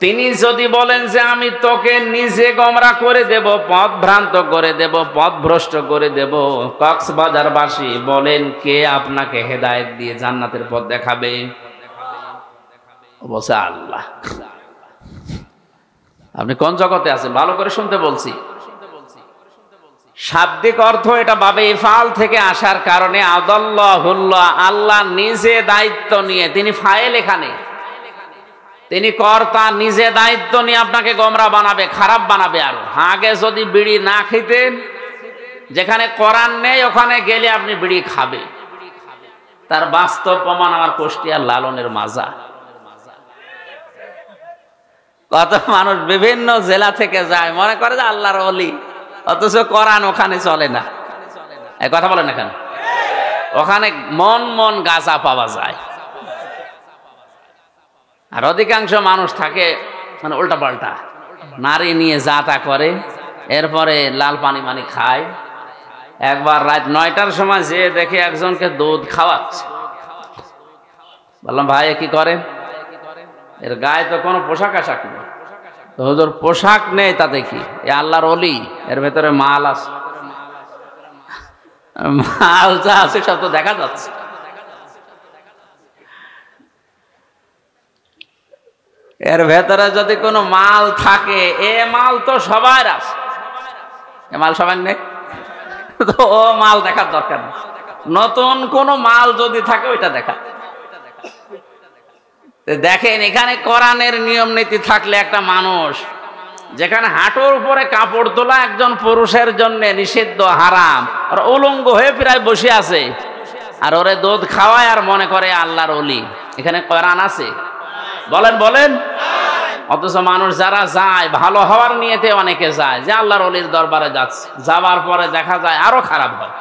তিনি যদি বলেন যে আমি তোকে নিজে গোমরা করে দেব, পথ ভ্রান্ত করে দেব, পথ ভ্রষ্ট করে দেব, কক্সবাজারবাসী বলেন কে আপনাকে হেদায়েত দিয়ে জান্নাতের পথ দেখাবে? বলছে আল্লাহ। আপনি কোন জগতে আছেন? ভালো করে শুনতে বলছি। শাব্দিক অর্থ এটা বাবে ইফআল থেকে আসার কারণে আদাল্লাহুল্লাহ, আল্লাহ নিজে দায়িত্ব নিয়ে, তিনি ফাইল, এখানে তিনি কর্তা, নিজে দায়িত্ব নিয়ে আপনাকে গোমরা বানাবে, খারাপ বানাবে। আর আগে যদি বিড়ি না খেতেন, যেখানে কোরআন নেই ওখানে গেলে আপনি বিড়ি খাবে। তার বাস্তব প্রমাণ আমার কুষ্টিয়ার লালনের মাজা। কত মানুষ বিভিন্ন জেলা থেকে যায়, মনে করে যে আল্লাহর ওলি, অথচ কোরআন ওখানে চলে না। এই কথা বলেন এখানে, ওখানে মন মন গাঁজা পাওয়া যায়। আর অধিকাংশ মানুষ থাকে মানে উল্টা পাল্টা, নারী নিয়ে যা তা করে, এরপরে লাল পানি মানি খায়। একবার রাত 9টার সময় যে দেখে একজনকে দুধ খাওয়াচ্ছে, বললাম ভাই কি করেন? এর গায়ে তো কোনো পোশাক আশাক নেই। তো হুজুর পোশাক নেই তাতে কি, এ আল্লাহর ওলি, এর ভেতরে মাল আছে। মাল যা আছে সব তো দেখা যাচ্ছে। এর ভেতরে যদি কোনো মাল থাকে, এ মাল তো সবার আছে, এ মাল সবার নেই, তো ও মাল দেখার দরকার নেই। নতুন কোনো মাল যদি থাকে ওইটা দেখা। দেখেন এখানে কোরআনের নিয়ম নীতি থাকলে একটা মানুষ, যেখানে হাঁটুর উপরে কাপড় তোলা একজন পুরুষের জন্য নিষিদ্ধ, হারাম, আর উলঙ্গ হয়ে প্রায় বসে আছে, আর ওরে দুধ খাওয়ায় আর মনে করে আল্লাহর ওলি, এখানে কোরআন আছে? বলেন বলেন। অথচ মানুষ যারা যায় ভালো হওয়ার নিয়তে অনেকে যায়, যে আল্লাহর ওলির দরবারে যাচ্ছে, যাওয়ার পরে দেখা যায় আরো খারাপ হয়।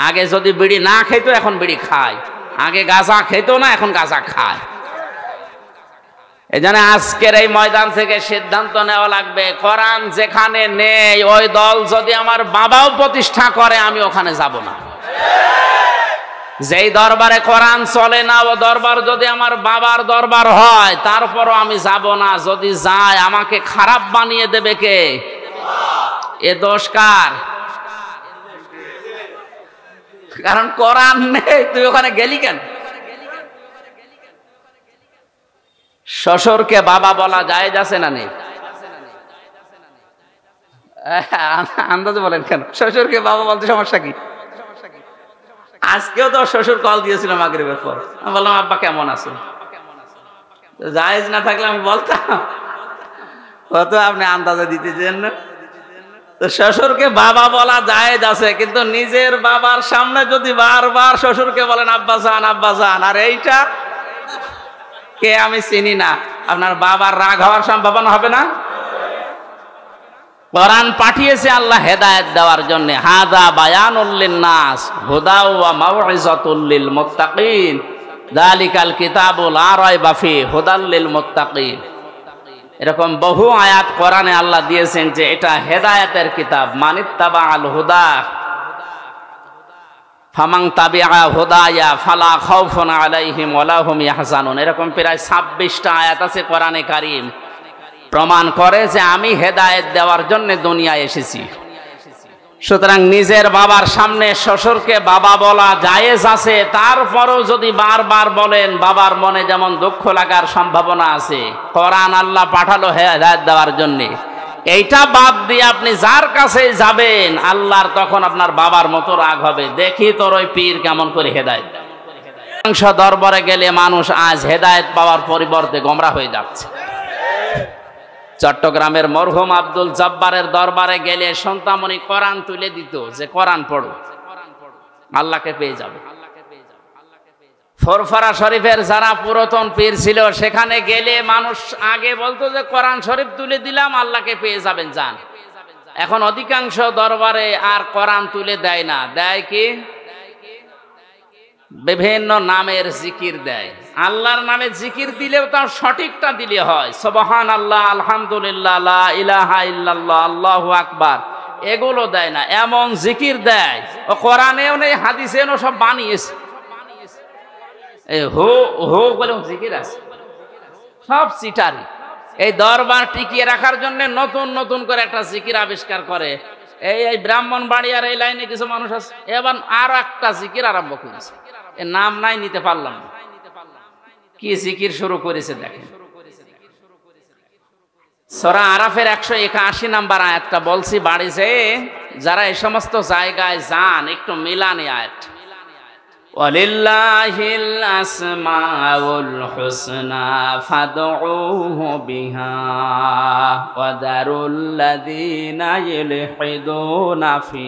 আগে যদি বিড়ি না খেতো এখন বিড়ি খায়, আগে গাঁজা খেতো না এখন গাঁজা খায়। এই জন্য আজকের এই ময়দান থেকে সিদ্ধান্ত নেওয়া লাগবে, কোরআন যেখানে নেই ওই দল যদি আমার বাবাও প্রতিষ্ঠা করে আমি ওখানে যাব না। যেই দরবারে কোরআন চলে না ও দরবার যদি আমার বাবার দরবার হয় তারপরও আমি যাব না। যদি যায় আমাকে খারাপ বানিয়ে দেবে কে? এ দোষ কার? কারণ কোরআন নেই, তুই ওখানে গেলি কেন? শ্বশুরকে বাবা বলা জায়েজ আছে না নেই? আন্দাজে বলেন কেন? শ্বশুরকে বাবা বলতে সমস্যা কি? আজকেও তো শ্বশুর কল দিয়েছিল মাগরিবের পর, আমি বললাম আব্বা কেমন আছেন? জায়েজ না থাকলে আমি বলতাম, কত আপনি আন্দাজে দিতেছেন না। তো শ্বশুরকে বাবা বলা জায়েজ আছে, কিন্তু নিজের বাবার সামনে যদি বারবার শ্বশুরকে বলেন আব্বা জান, আর এইটা কে আমি চিনি না, আপনার বাবার রাগ হওয়ার সম্ভাবনা হবে না? কোরআন পাঠিয়েছে আল্লাহ হেদায়েত দেওয়ার জন্য। হাদা বায়ানুল লিন্নাস হুদা ওয়া মাউইযাতুল লিল মুত্তাকিন, যালিকাল কিতাবু লা রাইবা ফি হুদাল লিল মুত্তাকিন। এরকম বহু আয়াত কোরআনে আল্লাহ দিয়েছেন যে এটা হেদায়েতের কিতাব। মানিত্তাবাআল হুদা ফামান তাবিআ হুদায়া ফালা খাউফুন আলাইহিম ওয়ালা হুম ইয়াহজানুন। এরকম প্রায় 26টা আয়াত আছে কোরআনে কারীম, প্রমাণ করে যে আমি হেদায়েত দেওয়ার জন্য দুনিয়ায় এসেছি। সুতরাং নিজের বাবার সামনে শ্বশুরকে বাবা বলা জায়েজ আছে, তারপরও যদি বারবার বলেন বাবার মনে যেমন দুঃখ লাগার সম্ভাবনা আছে। কোরআন আল্লাহ পাঠালো হেদায়েত দেওয়ার জন্য, এইটা বাদ দিয়ে আপনি যার কাছে যাবেন আল্লাহর তখন আপনার বাবার মতো রাগ হবে, দেখি তোর ওই পীর কেমন করে হেদায়েত দেয়। দরবারে গেলে মানুষ আজ হেদায়েত পাওয়ার পরিবর্তে গোমরা হয়ে যাচ্ছে। চট্টগ্রামের মরহুম আব্দুল জব্বারের দরবারে গেলে সন্তানমণি কোরআন তুলে দিত যে কোরআন পড়ো, আল্লাহকে পেয়ে যাবে। ফরফরা শরীফের যারা পুরাতন পীর ছিল সেখানে গেলে মানুষ আগে বলতো যে কোরআন শরীফ তুলে দিলাম আল্লাহকে পেয়ে যাবেন, যান। এখন অধিকাংশ দরবারে আর কোরআন তুলে দেয় না, দেয় কি বিভিন্ন নামের জিকির দেয়। আল্লাহর নামে জিকির দিলেও তার সঠিকটা দিলে হয়, সুবহানাল্লাহ, আলহামদুলিল্লাহ, লা ইলাহা ইল্লাল্লাহ, আল্লাহু আকবার, এগুলো দেয় না। এমন জিকির দেয় ও কোরআনেও নেই, হাদিসেও নেই, সব বানিয়েছে। হো হো বলে জিকির আছে, সব চিটারি। এই দরবার টিকিয়ে রাখার জন্য নতুন নতুন করে একটা জিকির আবিষ্কার করে। এই ব্রাহ্মণবাড়িয়ার এই লাইনে কিছু মানুষ আছে, এবার আরো একটা জিকির আরম্ভ করেছে, এর নাম নাই, নিতে পারলাম না। কি জিকির শুরু করেছে দেখেন। সূরা আরাফের 181 নাম্বার আয়াতটা বলছি বাড়িতে, যারা এই সমস্ত জায়গায় যান একটু মিলানি আয়াত। ওয়ালিল্লাহিল আসমাউল হুসনা ফাদউহু বিহা ওয়া দারুল লাযিনা ইলহিদুনা ফি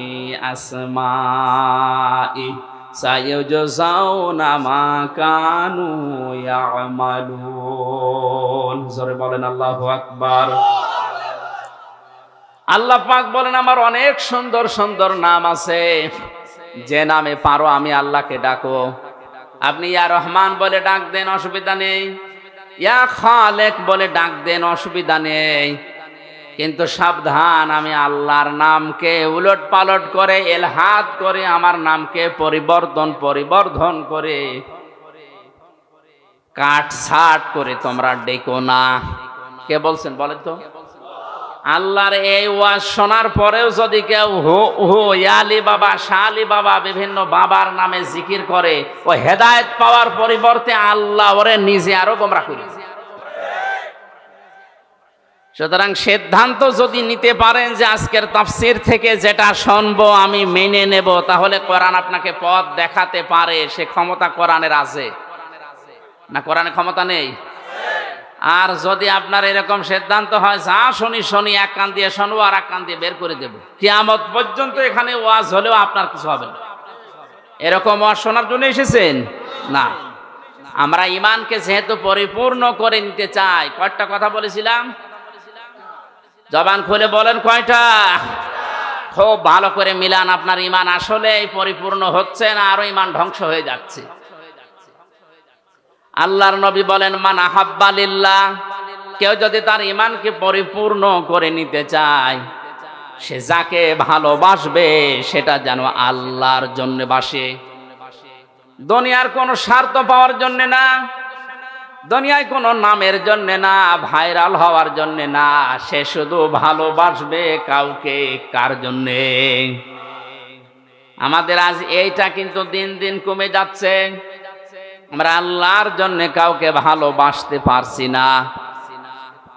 আসমাই সাইয়ুজজাউনা মা কানু ইয়ামালুন। জোরে বলেন আল্লাহু আকবার। আল্লাহ পাক বলেন আমার অনেক সুন্দর সুন্দর নাম আছে, যে নামে পারো আমি আল্লাহকে ডাকো। আপনি ইয়া রহমান বলে ডাক দেন, অসুবিধা নেই। ইয়া খালেক বলে ডাক দেন, অসুবিধা নেই। কিন্তু সাবধান, আমি আল্লাহর নামকে উলট পালট করে এলহাদ করে আমার নামকে পরিবর্ধন করে কাটছাট করে তোমরা ডেকো না। কে বলছেন বলেন তো? আল্লাহর এই ওয়াজ শোনার পরেও যদি কেউ হো হো ইয়ালি বাবা, শালি বাবা, বিভিন্ন বাবার নামে জিকির করে, ও হেদায়েত পাওয়ার পরিবর্তে আল্লাহ ওরে নিজে আরো গোমরাহ করে। সুতরাং সিদ্ধান্ত যদি নিতে পারেন যে আজকের তাফসীর থেকে যেটা শুনবো আমি মেনে নেব, তাহলে কোরআন আপনাকে পথ দেখাতে পারে। সে ক্ষমতা কোরআনের আছে না? কোরআনে ক্ষমতা নেই? আর যদি আপনার এরকম সিদ্ধান্ত হয় যা শুনি এক কান দিয়ে শুনবো আর এক কান দিয়ে বের করে দেব, কিয়ামত পর্যন্ত এখানে ওয়াজ হলেও আপনার কিছু হবে না। এরকম ওয়াজ শোনার জন্য এসেছেন না। আমরা ঈমানকে যেহেতু পরিপূর্ণ করে নিতে চাই, কয়টা কথা বলেছিলাম? জবান খুলে বলেন কয়টা? খুব ভালো করে মিলান। আপনার ঈমান আসলে পরিপূর্ণ হচ্ছে না, আরো ঈমান ধ্বংস হয়ে যাচ্ছে। আল্লাহর নবী বলেন মান আহাব্বা লিল্লাহ, কেউ যদি তার ঈমানকে পরিপূর্ণ করে নিতে চায়, সে যাকে ভালোবাসবে সেটা যেন আল্লাহর জন্য বাসে, দুনিয়ার কোনো স্বার্থ পাওয়ার জন্য না, দুনিয়ায় কোনো নামের জন্য না, ভাইরাল হওয়ার জন্য না। সে শুধু ভালোবাসবে কাউকে। কার জন্যে? আমাদের আজ এইটা কিন্তু দিন দিন কমে যাচ্ছে। আমরা আল্লাহর জন্য কাউকে ভালোবাসতে পারছি না।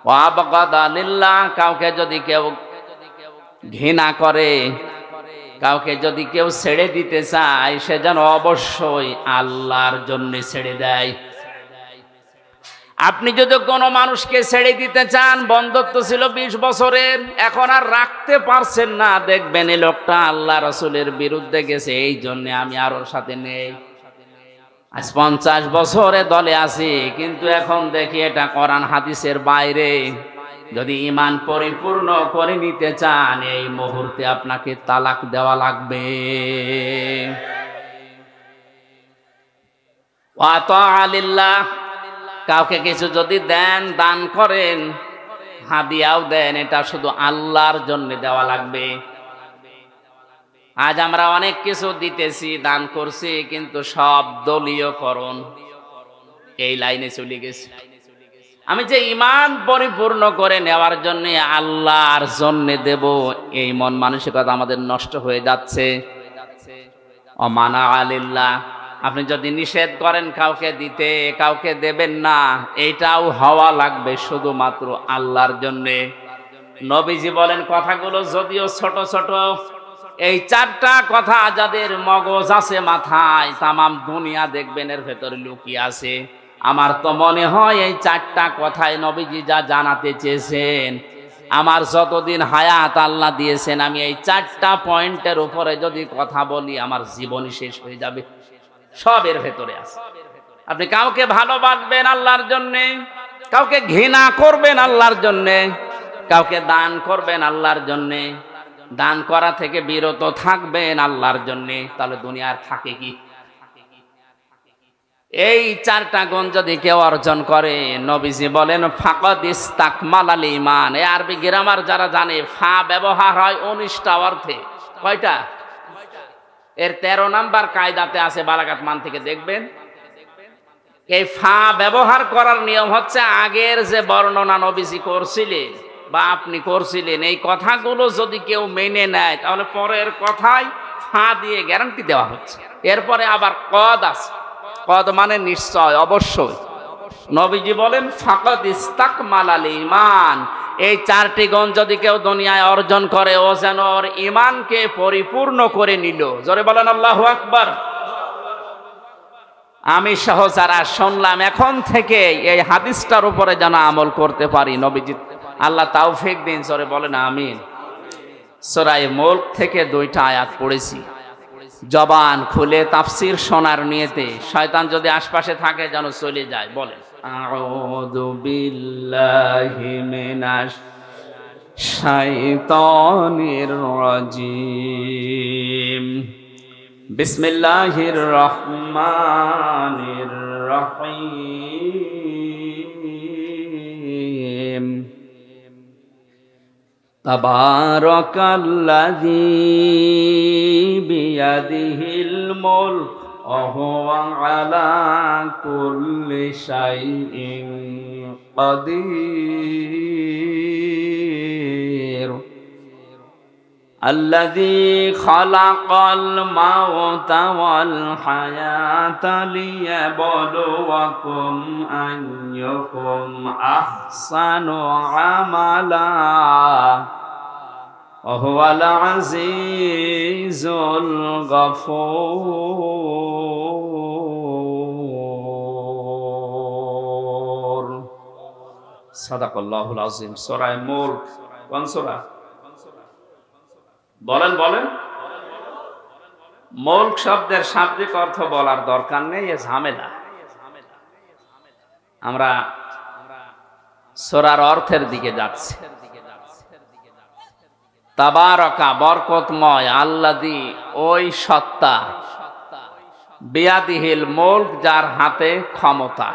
ওয়াবাগাদা লিল্লাহ, কাউকে যদি কেউ ঘৃণা করে, কাউকে যদি কেউ ছেড়ে দিতে চায়, সে যেন অবশ্যই আল্লাহর জন্য ছেড়ে দেয়। আপনি যদি কোনো মানুষকে ছেড়ে দিতে চান, বন্ধুত্ব ছিল 20 বছরের, এখন আর রাখতে পারছেন না, দেখবেন এই লোকটা আল্লাহ রাসূলের বিরুদ্ধে গেছে, এই জন্য আমি আর ওর সাথে নেই। আজ 50 বছরে দলে আছি, কিন্তু এখন দেখি এটা কোরআন হাদিসের বাইরে। যদি ঈমান পরিপূর্ণ করে নিতে চান, এই মুহূর্তে আপনাকে তালাক দেওয়া লাগবে। ওয়া তাআ লিল্লাহ, কাউকে কিছু যদি দেন, দান করেন, হাদিয়াও দেন, এটা শুধু আল্লাহর জন্য দেওয়া লাগবে। আজ আমরা অনেক কিছু দিতেছি, দান করছি, কিন্তু সব দলীয়করণ এই লাইনে চলে গেছে। আমি যে ঈমান পরিপূর্ণ করে নেওয়ার জন্য আল্লাহর জন্য দেব, এই মন মানসিকতা আমাদের নষ্ট হয়ে যাচ্ছে। অমানা আলিল্লাহ, আপনি যদি নিষেধ করেন কাউকে দিতে, কাউকে দেবেন না, এইটাও হওয়া লাগবে শুধুমাত্র আল্লাহর জন্যে। নবীজি বলেন কথাগুলো যদিও ছোট ছোট, এই চারটা কথা যাদের মগজ আছে মাথায়, তামাম দুনিয়া দেখবেন এর ভেতরে লুকিয়ে আছে। আমার তো মনে হয় এই চারটা কথায় নবীজি যা জানাতে চেয়েছেন, আমার যতদিন হায়াত আল্লাহ দিয়েছেন, আমি এই চারটা পয়েন্টের উপরে যদি কথা বলি আমার জীবনই শেষ হয়ে যাবে। সব এর ভেতরে আছে। আপনি কাউকে ভালোবাসবেন আল্লাহর জন্যে, কাউকে ঘৃণা করবেন আল্লাহর জন্যে, কাউকে দান করবেন আল্লাহর জন্যে, দান করা থেকে বিরত থাকবেন আল্লাহর জন্যে, তাহলে দুনিয়ার থাকে কি? এই চারটা গুণ যদি কেউ অর্জন করে, নবীজি বলেন ফাকাদ ইস্তাকমালাল ঈমান। এই আরবি গ্রামার যারা জানে, ফা ব্যবহার হয় 19টা অর্থে। কয়টা? এর 13 নাম্বার কায়দাতে আছে, বালাগাত মান থেকে দেখবেন। এই ফা ব্যবহার করার নিয়ম হচ্ছে, আগের যে বর্ণনা নবীজি করছিলেন বা আপনি করছিলেন, এই কথাগুলো যদি কেউ মেনে নেয়, তাহলে পরের কথায় ফা দিয়ে গ্যারান্টি দেওয়া হচ্ছে। এরপরে আবার কদ আছে, কদ মানে নিশ্চয়, অবশ্যই। নবীজি বলেন ফাকাদ ইস্তাকমালাল ঈমান। এই চারটি গুণ যদি কেউ দুনিয়ায় অর্জন করে, ও যেন ওর ঈমানকে পরিপূর্ণ করে নিল। জোরে বলেন আল্লাহু আকবার। আমি সহ যারা শুনলাম, এখন থেকে এই হাদিসটার উপরে যেন আমল করতে পারি, নবীজি আল্লাহ তাওফিক দিন। জোরে বলেন আমিন। সূরা মুলক থেকে 2টা আয়াত পড়েছি, জবান খুলে তাফসীর শোনার নিয়তে। শয়তান যদি আশপাশে থাকে যেন চলে যায়। বলেন আউযু বিল্লাহি মিনাশ শাইতানির রাজিম। বিসমিল্লাহির রহমানির রহিম। তাবারাকাল্লাযী বিয়াদিহিল মুলক ওয়া হুয়া আলা কুল্লি শাইইন কাদির। الذي خلق الموت والحياة ليبلوكم أيكم أحسن عملا وهو العزيز الغفور صدق الله العظيم। সূরা মুলক কোন সূরা? বলেন বলেন। মুলক শব্দের শাব্দিক অর্থ বলার দরকার নেই, এ ঝামেলা। আমরা সূরার অর্থের দিকে যাচ্ছি। তাবারাকা বরকতময়, আল্লাযী ওই সত্তা, বিয়াদিহিল মুলক যার হাতে ক্ষমতা।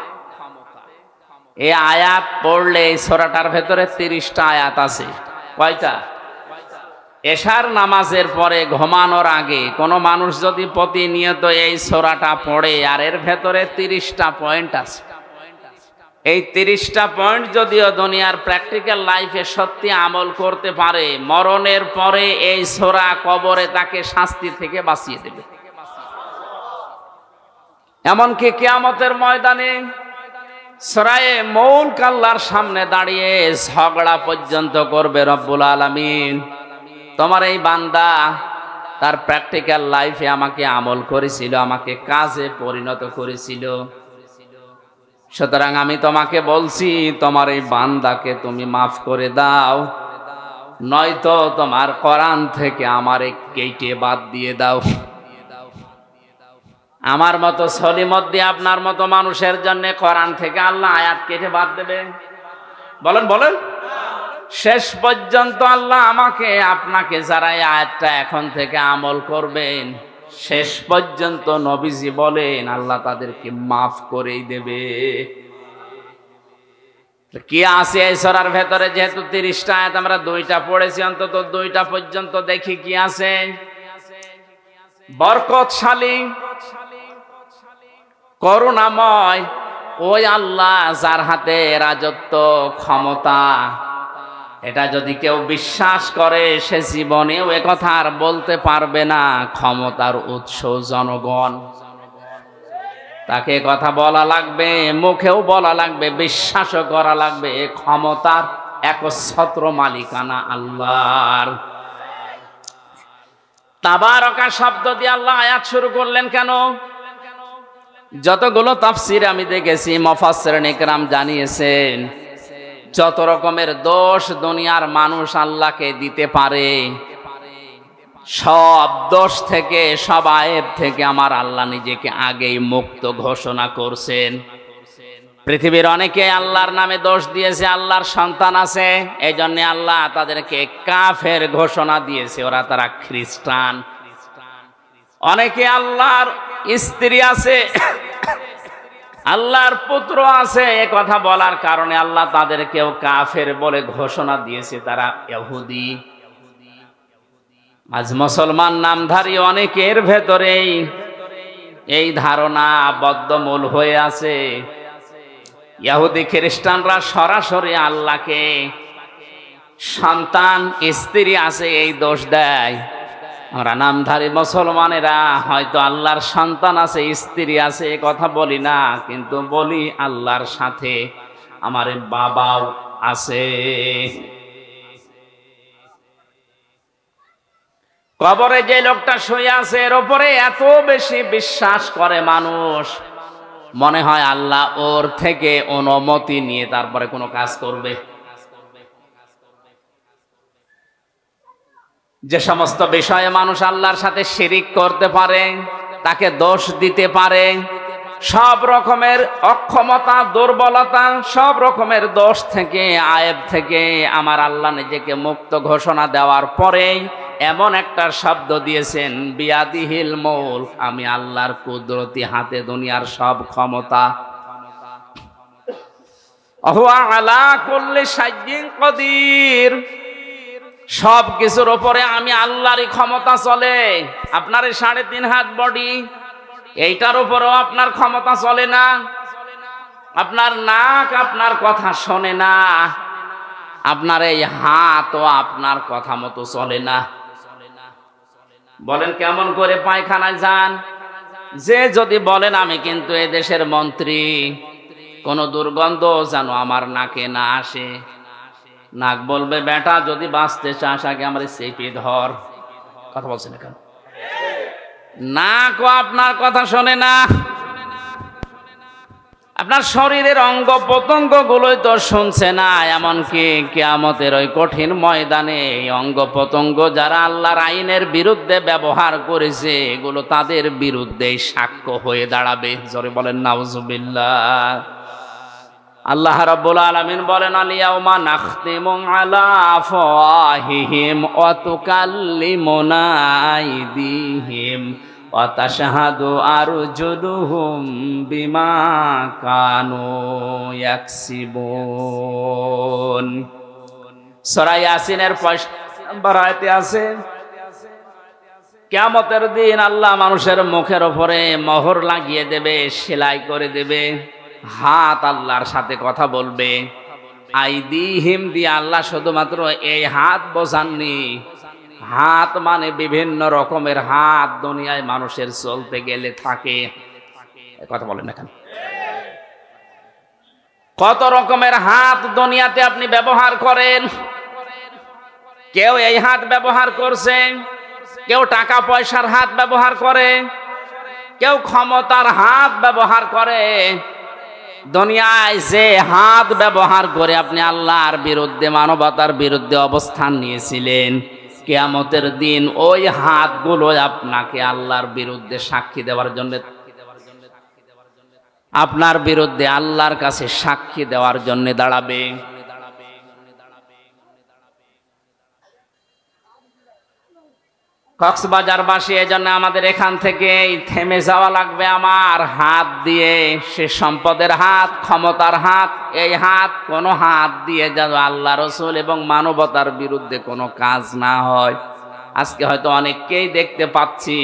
এই আয়াত পড়লে এই সূরাটার ভেতরে 30টা আয়াত আছে। কয়টা? এশার নামাজের পরে ঘুমানোর আগে কোনো মানুষ যদি প্রতিনিয়ত এই সূরাটা পড়ে, আর এর ভেতরে 30টা পয়েন্ট আছে। এই 30টা পয়েন্ট যদিও দুনিয়ার প্র্যাকটিক্যাল লাইফে সত্যি আমল করতে পারে, মরণের পরে এই সূরা কবরে তাকে শাস্তি থেকে বাঁচিয়ে দেবে। এমনকি কিয়ামতের ময়দানে সূরায়ে মুলক আল্লাহর সামনে দাঁড়িয়ে ঝগড়া পর্যন্ত করবে রব্বুল আলামিন। তোমার এই বান্দা তার প্র্যাকটিক্যাল লাইফে আমাকে আমল করেছিল, আমাকে কাজে পরিণত করেছিল, সুতরাং আমি তোমাকে বলছি তোমার এই বান্দাকে তুমি মাফ করে দাও, নয়তো তোমার কোরআন থেকে আমারে কেটে বাদ দিয়ে দাও। আমার মতো সলিমদ্দি আপনার মতো মানুষের জন্য কোরআন থেকে আল্লাহ আয়াত কেটে বাদ দেবে? বলেন বলেন। শেষ পর্যন্ত আল্লাহ আমাকে আপনাকে যারা এই আয়াতটা এখন থেকে আমল করবেন, শেষ পর্যন্ত নবীজি বলেন আল্লাহ তাদেরকে মাফ করেই দেবে। কি আছে এই সূরার ভেতরে? যেহেতু 30টা আয়াত আমরা 2টা পড়েছি, অন্তত 2টা পর্যন্ত দেখি কি আছে। বরকতশালী, করুণাময় ওই আল্লাহ যার হাতে রাজত্ব, ক্ষমতা। এটা যদি কেউ বিশ্বাস করে, সে জীবনেও এ কথা আর বলতে পারবে না ক্ষমতার উৎস জনগণ। তাকে কথা বলা লাগবে, মুখেও বলা লাগবে, বিশ্বাসও করা লাগবে ক্ষমতার একচ্ছত্র মালিকানা আল্লাহর। তাবারাকা শব্দ দিয়ে আল্লাহ আয়াত শুরু করলেন কেন? যতগুলো তাফসীর আমি দেখেছি মুফাসসিরিন ইকরাম জানিয়েছেন, যত রকমের দোষ দুনিয়ার মানুষ আল্লাহকে দিতে পারে, সব দোষ থেকে, সব আয়েব থেকে আমার আল্লাহ নিজেকে আগেই মুক্ত ঘোষণা করছেন। পৃথিবীর অনেকে আল্লাহর নামে দোষ দিয়েছে, আল্লাহর সন্তান আছে, এই জন্য আল্লাহ তাদেরকে কাফের ঘোষণা দিয়েছে, তারা খ্রিস্টান। অনেকে আল্লাহর স্ত্রী আছে, আল্লাহর পুত্র আছে, এ কথা বলার কারণে আল্লাহ তাদেরকেও কাফের বলে ঘোষণা দিয়েছে, তারা ইহুদি। আজ মুসলমান নামধারী অনেকের ভেতরেই এই ধারণা বদ্ধমূল হয়ে আছে। ইহুদি খ্রিস্টানরা সরাসরি আল্লাহকে সন্তান স্ত্রী আছে এই দোষ দেয়। আমরা নামধারী মুসলমানেরা হয়তো আল্লাহর সন্তান আছে স্ত্রী আছে এ কথা বলি না, কিন্তু বলি আল্লাহর সাথে আমার বাবাও আছে। কবরে যে লোকটা শুয়ে আছে এর উপরে এত বেশি বিশ্বাস করে মানুষ, মনে হয় আল্লাহ ওর থেকে অনুমতি নিয়ে তারপরে কোনো কাজ করবে। যে সমস্ত বিষয়ে মানুষ আল্লাহর সাথে শিরিক করতে পারে, তাকে দোষ দিতে পারে, সব রকমের অক্ষমতা, দুর্বলতা, সব রকমের দোষ থেকে, আয়েব থেকে আমার আল্লাহ নিজেকে মুক্ত ঘোষণা দেওয়ার পরেই এমন একটা শব্দ দিয়েছেন, বিয়াদিহিল মুলক, আমি আল্লাহর কুদরতি হাতে দুনিয়ার সব ক্ষমতা। হুয়া আলা কুল্লি শাইইন কাদির, সব কিছুর উপরে আমি আল্লাহরই ক্ষমতা চলে। আপনার 3.5 হাত বডি, এইটার উপরেও আপনার ক্ষমতা চলে না। আপনার নাক আপনার কথা শোনে না, আপনার এই হাতও আপনার কথা মতো চলে না। বলেন কেমন করে পায়খানায় যান? যে যদি বলেন আমি কিন্তু এই দেশের মন্ত্রী, কোন দুর্গন্ধ যেন আমার নাকে না আসে, নাক বলবে বেটা যদি বাঁচতে চাস আগে আমার চেপে ধর। কথা বলছেন কেন? নাকও আপনার কথা শোনে না। আপনার শরীরের অঙ্গ প্রত্যঙ্গ গুলোই তো শুনছে না। এমনকি কিয়ামতের ওই কঠিন ময়দানে অঙ্গ প্রত্যঙ্গ যারা আল্লাহর আইনের বিরুদ্ধে ব্যবহার করেছে এগুলো তাদের বিরুদ্ধে সাক্ষ্য হয়ে দাঁড়াবে। জোরে বলেন নাউজুবিল্লাহ। আল্লাহ রাব্বুল আলামিন বলেন, আল-ইয়াউমা নাখতিমু আলা আফওয়াহিহিম ওয়া তুকাল্লিমুনা আইদিহিম ওয়া তাশহাদু আরজুলুহুম বিমা কানু ইয়াকসিবুন। সূরা ইয়াসিনের 5 নম্বর আয়াতে আছে, কিয়ামতের দিন আল্লাহ মানুষের মুখের উপরে মোহর লাগিয়ে দেবে, সেলাই করে দেবে। হাত আল্লাহর সাথে কথা বলবে। আইদিহিম দিয়ে আল্লাহ শুধুমাত্র এই হাত বোঝাননি, হাত মানে বিভিন্ন রকমের হাত দুনিয়ায় মানুষের চলতে গেলে থাকে। কথা বলেন না কেন? কত রকমের হাত দুনিয়াতে আপনি ব্যবহার করেন। কেউ এই হাত ব্যবহার করছে, কেউ টাকা পয়সার হাত ব্যবহার করে, কেউ ক্ষমতার হাত ব্যবহার করে। দুনিয়ায় যে হাত ব্যবহার করে আপনি আল্লাহর বিরুদ্ধে, মানবতার বিরুদ্ধে অবস্থান নিয়েছিলেন, কিয়ামতের দিন ওই হাতগুলো আপনাকে আল্লাহর বিরুদ্ধে সাক্ষী দেওয়ার জন্য, আপনার বিরুদ্ধে আল্লাহর কাছে সাক্ষী দেওয়ার জন্য দাঁড়াবে। কক্সবাজারবাসী এজন্য আমাদের এখান থেকে থেমে যাওয়া লাগবে। আমার হাত দিয়ে, সে সম্পদের হাত, ক্ষমতার হাত, এই হাত কোনো হাত দিয়ে যেন আল্লাহ রসুল এবং মানবতার বিরুদ্ধে কোনো কাজ না হয়। আজকে হয়তো অনেককেই দেখতে পাচ্ছি,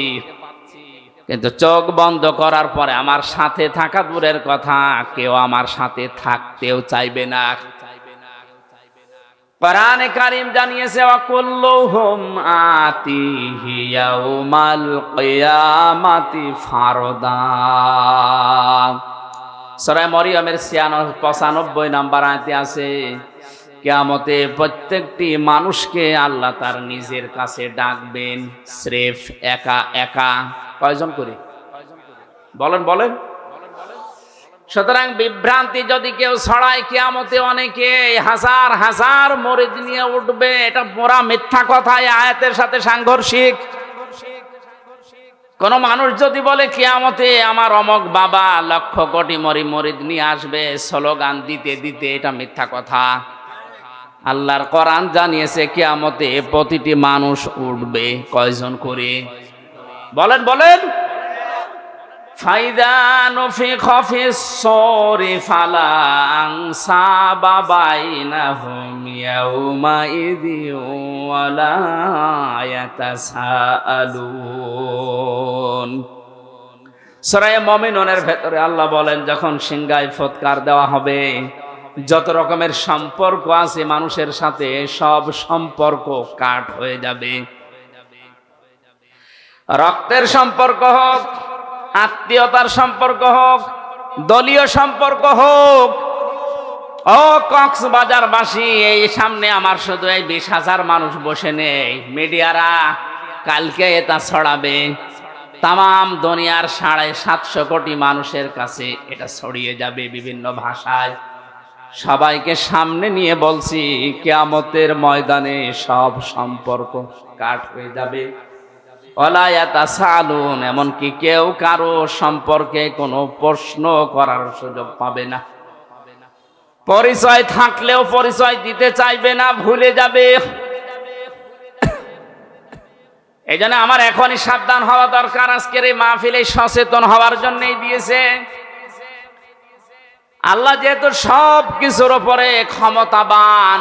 কিন্তু চোখ বন্ধ করার পরে আমার সাথে থাকা দূরের কথা, কেউ আমার সাথে থাকতেও চাইবে না। কোরআনে কারীম জানিয়েছে, ওয়াকুল্লুহুম আতিহি ইয়াউমাল কিয়ামাতি ফারদা। সূরা মরিয়মের 95 নম্বর আয়াতে আছে, কিয়ামতে প্রত্যেকটি মানুষকে আল্লাহ তার নিজের কাছে ডাকবেন, স্রেফ একা একা। কয়জন করে বলেন বলেন? সুতরাং বিভ্রান্তি যদি কেউ ছড়ায়, কিয়ামতে অনেকে হাজার হাজার মুরিদ নিয়ে উঠবে, এটা পুরা মিথ্যা কথা, এই আয়াতের সাথে সাংঘর্ষিক। কোন মানুষ যদি বলে কিয়ামতে আমার অমক বাবা লক্ষ কোটি মুরিদ নিয়ে আসবে স্লোগান দিতে দিতে, এটা মিথ্যা কথা। আল্লাহর কোরআন জানিয়েছে কিয়ামতে প্রতিটি মানুষ উঠবে। কয়জন করে বলেন বলেন? ফাইদা নুফিখা ফিস-সূরি ফালা আনসাবা বাইনাহুম ইয়াউমাইযিন ওয়ালা ইয়াতাসাআলুন। সূরা মুমিনুনের ভেতরে আল্লাহ বলেন, যখন সিংহায় ফুৎকার দেওয়া হবে, যত রকমের সম্পর্ক আছে মানুষের সাথে সব সম্পর্ক কাট হয়ে যাবে। রক্তের সম্পর্ক হোক, আত্মীয়তার সম্পর্ক হোক, দলীয় সম্পর্ক হোক। ও কক্সবাজারবাসী, এই সামনে আমার শুধু এই 20,000 মানুষ বসে নেই, মিডিয়ারা কালকে এটা ছড়াবে তাম দুনিয়ার 750 কোটি মানুষের কাছে, এটা ছড়িয়ে যাবে বিভিন্ন ভাষায়। সবাইকে সামনে নিয়ে বলছি, কিয়ামতের ময়দানে সব সম্পর্ক কাট হয়ে যাবে। ওয়ালা ইয়াতাসালুন, এমনকি কেউ কারো সম্পর্কে কোনো প্রশ্ন করার সুযোগ পাবে না। পরিচয় থাকলেও পরিচয় দিতে চাইবে না, ভুলে যাবে। এই জন্য আমার এখনই সাবধান হওয়া দরকার। আজকের এই মাহফিলে সচেতন হওয়ার জন্যই দিয়েছে আল্লাহ। যেহেতু সব কিছুর উপরে ক্ষমতাবান,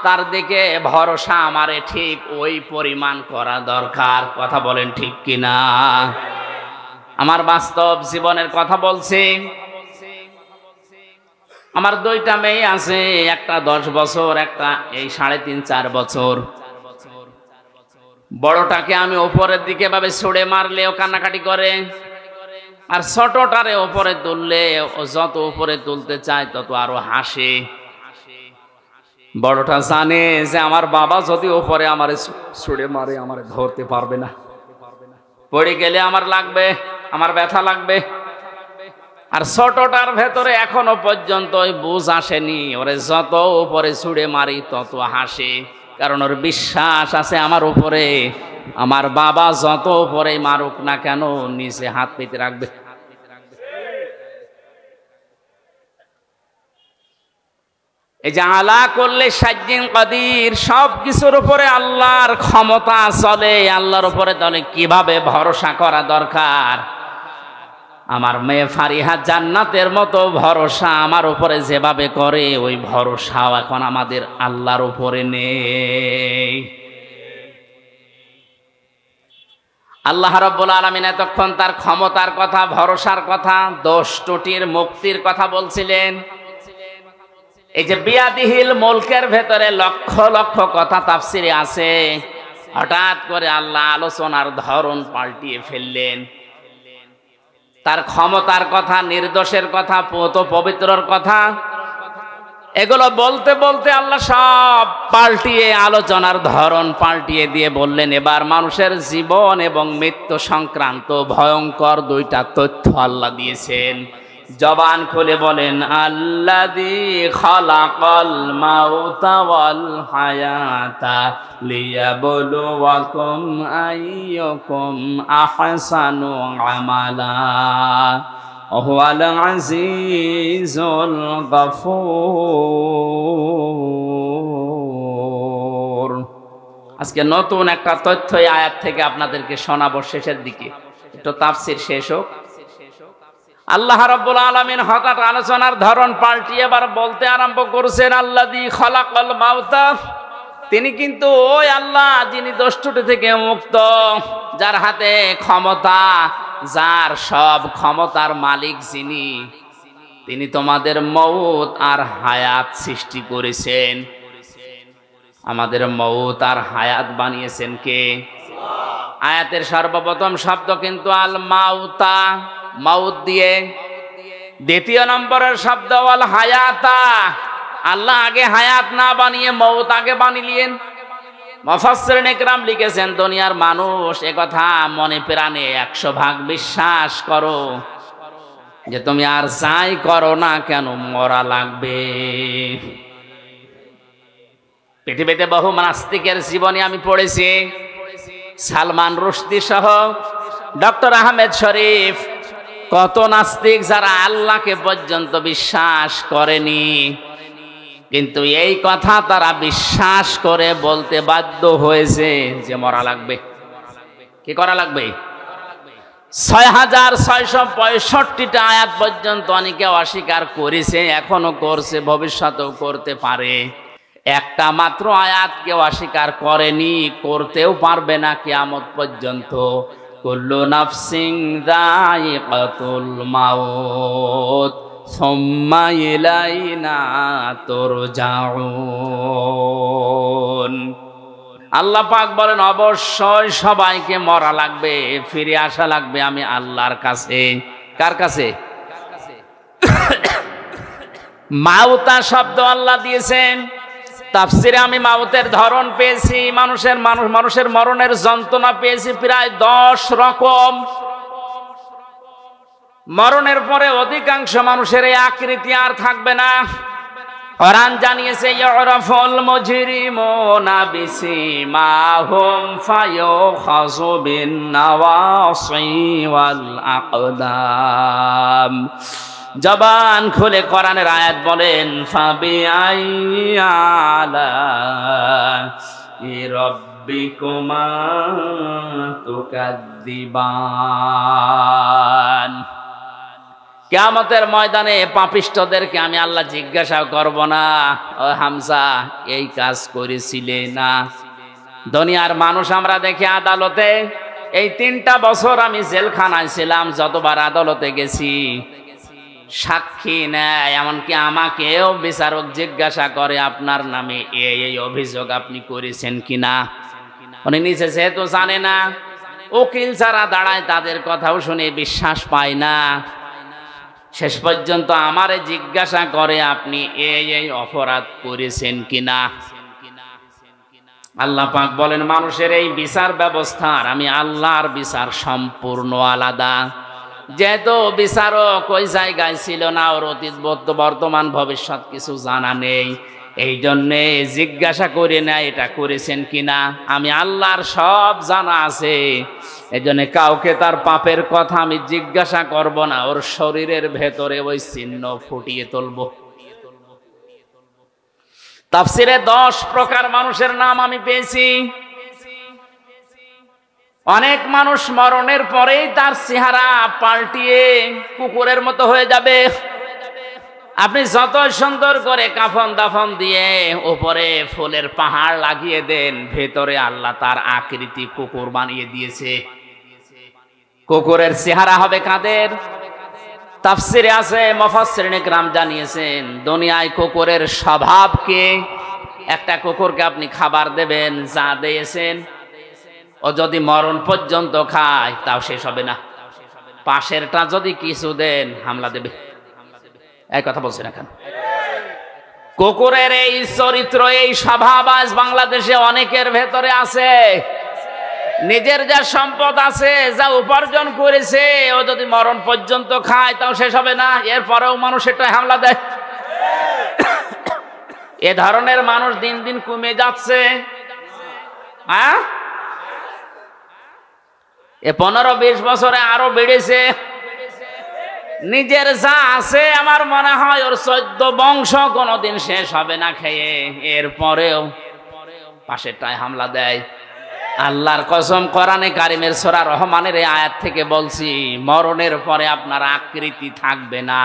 তার দিকে ভরসা আমারে ঠিক ওই পরিমাণ করা দরকার। কথা বলেন ঠিক কিনা? আমার বাস্তব জীবনের কথা বলছি। আমার 2টা মেয়ে আছে, একটা 10 বছর, একটা এই 3.5-4 বছর। বড়টাকে আমি উপরের দিকে ভাবে ছুড়ে মারলে ও কান্নাকাটি করে, আর ছোটটারে উপরে তুললে ও যত উপরে তুলতে চায় তত আরো হাসে। বড়টা জানে যে আমার বাবা যদি উপরে আমারে ছুড়ে মারে আমারে ধরতে পারবে না, পড়ে গেলে আমার লাগবে, আমার ব্যথা লাগবে। আর ছোটটার ভেতরে এখনো পর্যন্ত ওই বুঝ আসেনি, ওরে যত উপরে ছুড়ে মারি তত হাসে, কারণ ওর বিশ্বাস আছে আমার উপরে আমার বাবা যত উপরে মারুক না কেন নিচে হাত পেতে রাখবে। এই যে আলা করলে সাজ্জিন কাদির, সব কিছুর উপরে আল্লাহর ক্ষমতা চলে, আল্লাহর উপরে তাহলে কিভাবে ভরসা করা দরকার। আমার মেয়ে ফারিহা জান্নাতের মতো ভরসা আমার উপরে যেভাবে করে, ওই ভরসাও এখন আমাদের আল্লাহর উপরে নেই। আল্লাহ রাব্বুল আলামিন এতক্ষণ তার ক্ষমতার কথা, ভরসার কথা, দোষ ত্রুটির মুক্তির কথা বলছিলেন। এই যে বিয়াদিহিল মুলকের ভেতরে লক্ষ লক্ষ কথা তাফসিরে আছে, হঠাৎ করে আল্লাহ আলোচনার ধরন পাল্টিয়ে ফেললেন। তার ক্ষমতার কথা, নির্দোষের কথা, পবিত্র পবিত্রর কথা, এগুলো বলতে বলতে আল্লাহ সব পাল্টিয়ে আলোচনার ধরন পাল্টিয়ে দিয়ে বললেন, এবার মানুষের জীবন এবং মৃত্যু সংক্রান্ত ভয়ঙ্কর 2টা তথ্য আল্লাহ দিয়েছেন। জবান খুলে বলেন, আল্লাযী খালাকাল মাউতা ওয়াল হায়াতা লিয়াবলুয়াকুম আইয়ুকুম আহসানু আমালা ওয়াহুয়াল আজিজুল গফুর। আজকে নতুন একটা তথ্য এই আয়াত থেকে আপনাদেরকে শোনাবো শেষের দিকে, একটু তাফসীর শেষ হোক। আল্লাহ রাব্বুল আলামিন হঠাৎ আলোচনার ধরন পাল্টিয়ে এবার বলতে আরম্ভ করেছেন, আল্লাযী খালাকাল মাউতা, তিনি কিন্তু ওই আল্লাহ যিনি দোষ ত্রুটি থেকে মুক্ত, যার হাতে ক্ষমতা, যার সব ক্ষমতার মালিক যিনি, তিনি তোমাদের মউত আর হায়াত সৃষ্টি করেছেন। আমাদের মউত আর হায়াত বানিয়েছেন কে? আয়াতের সর্বপ্রথম শব্দ কিন্তু আল মাউতা, মাউত দিয়ে। দ্বিতীয় নম্বরের শব্দ আল হায়াতা, আল্লাহ আগে হায়াত না বানিয়ে মওত আগে বানিলেন। মুফাসসিরিন ইকরাম লিখেছেন দুনিয়ার মানুষ একথা মনে প্রাণে 100 ভাগ বিশ্বাস করো যে তুমি আর যাই করো না কেন মরা লাগবে। পৃথিবীতে বহু নাস্তিকের জীবনী আমি পড়েছি, সালমান রুশদি সহ ডক্টর আহমেদ শরীফ, কত নাস্তিক যারা আল্লাহকে পর্যন্ত বিশ্বাস করেনি, কিন্তু এই কথা তারা বিশ্বাস করে বলতে বাধ্য হয়েছে যে মরা লাগবে। কি করা লাগবে? 6665টা আয়াত পর্যন্ত অনেকে অস্বীকার করেছে, এখনো করছে, ভবিষ্যতেও করতে পারে। একটা মাত্র আয়াত কেউ অস্বীকার করেনি, করতেও পারবে না কিয়ামত পর্যন্ত। কুল্লু নাফসিন যায়িকাতুল মাউত সুম্মা ইলাইনা তুরজাউন। আল্লাহ পাক বলেন অবশ্যই সবাইকে মরা লাগবে, ফিরে আসা লাগবে আমি আল্লাহর কাছে। কার কাছে? মাউতা শব্দ আল্লাহ দিয়েছেন। তাফসিরে আমি মাউতের ধরন পেয়েছি, মানুষের মরণের যন্ত্রণা পেয়েছি প্রায় 10 রকম। মরণের পরে অধিকাংশ মানুষের এই আকৃতি আর থাকবে না। কোরআন জানিয়েছে ইউরাফুল মুজরিমুনা বিসিমাহুম ফায়ুখাযু বিন নাওয়াসি ওয়াল আকদাম। জবান খুলে কোরআনের আয়াত বলেন ফাবিআইয়ি আলা'i রাব্বিকুমা তুকাদ্দিবান। কিয়ামতের ময়দানে পাপিষ্ঠদেরকে আমি আল্লাহ জিজ্ঞাসা করব না, ও হামজা এই কাজ করেছিলে না? দুনিয়ার মানুষ আমরা দেখি আদালতে, এই 3টা বছর আমি জেলখানায় ছিলাম, যতবার আদালতে গেছি সাক্ষী নেয়, এমনকি আমাকেও বিচারক জিজ্ঞাসা করে আপনার নামে এই অভিযোগ আপনি করেছেন কিনা। উনি নিজে যেহেতু জানে না, উকিল যারা দাঁড়ায় তাদের কথাও শুনে বিশ্বাস পায় না, শেষ পর্যন্ত আমারে জিজ্ঞাসা করে আপনি এই অপরাধ করেছেন কিনা। আল্লাহ পাক বলেন মানুষের এই বিচার ব্যবস্থার আমি আল্লাহর বিচার সম্পূর্ণ আলাদা। যেহেতু বিচারক ওই জায়গায় ছিল না, ওর অতীত বর্তমান ভবিষ্যৎ কিছু জানা নেই, এই জন্যে জিজ্ঞাসা করে না এটা করেছেন কিনা। আমি আল্লাহর সব জানা আছে, এই জন্য কাউকে তার পাপের কথা আমি জিজ্ঞাসা করব না, ওর শরীরের ভেতরে ওই চিহ্ন ফুটিয়ে তুলব। তাফসিরে 10 প্রকার মানুষের নাম আমি পেয়েছি। অনেক মানুষ মরণের পরেই তার চেহারা পাল্টিয়ে কুকুরের মতো হয়ে যাবে। আপনি যত সুন্দর করে কাফন দাফন দিয়ে উপরে ফুলের পাহাড় লাগিয়ে দেন, ভেতরে আল্লাহ তার আকৃতি কুকুর বানিয়ে দিয়েছে। কুকুরের চেহারা হবে কাদের? তাফসিরে আছে, মুফাসসিরিন ইকরাম জানিয়েছেন দুনিয়ায় কুকুরের স্বভাবকে, একটা কুকুরকে আপনি খাবার দেবেন, যা দিয়েছেন ও যদি মরণ পর্যন্ত খায় তাও শেষ হবে না। পাশেরটা যদি কিছু দেন হামলা দেবে। এই কথা বলছেন এখন। কুকুরের এই চরিত্র, এই স্বভাব আজ বাংলাদেশে অনেকের ভেতরে আছে। নিজের যা সম্পদ আছে, যা উপার্জন করেছে, ও যদি মরণ পর্যন্ত খায় তাও শেষ হবে না, এরপরেও মানুষ এটা হামলা দেয়। এ ধরনের মানুষ দিন দিন কমে যাচ্ছে। হ্যাঁ, এ 15-20 বছরে আরো বেড়েছে। নিজের যা আছে আমার মনে হয় ওর 14 বংশ কোনোদিন শেষ হবে না খেয়ে, এরপরেও পাশেরটায় হামলা দেয়। আল্লাহর কসম, কোরআনে কারিমের সূরা রহমানের এই আয়াত থেকে বলছি, মরণের পরে আপনার আকৃতি থাকবে না,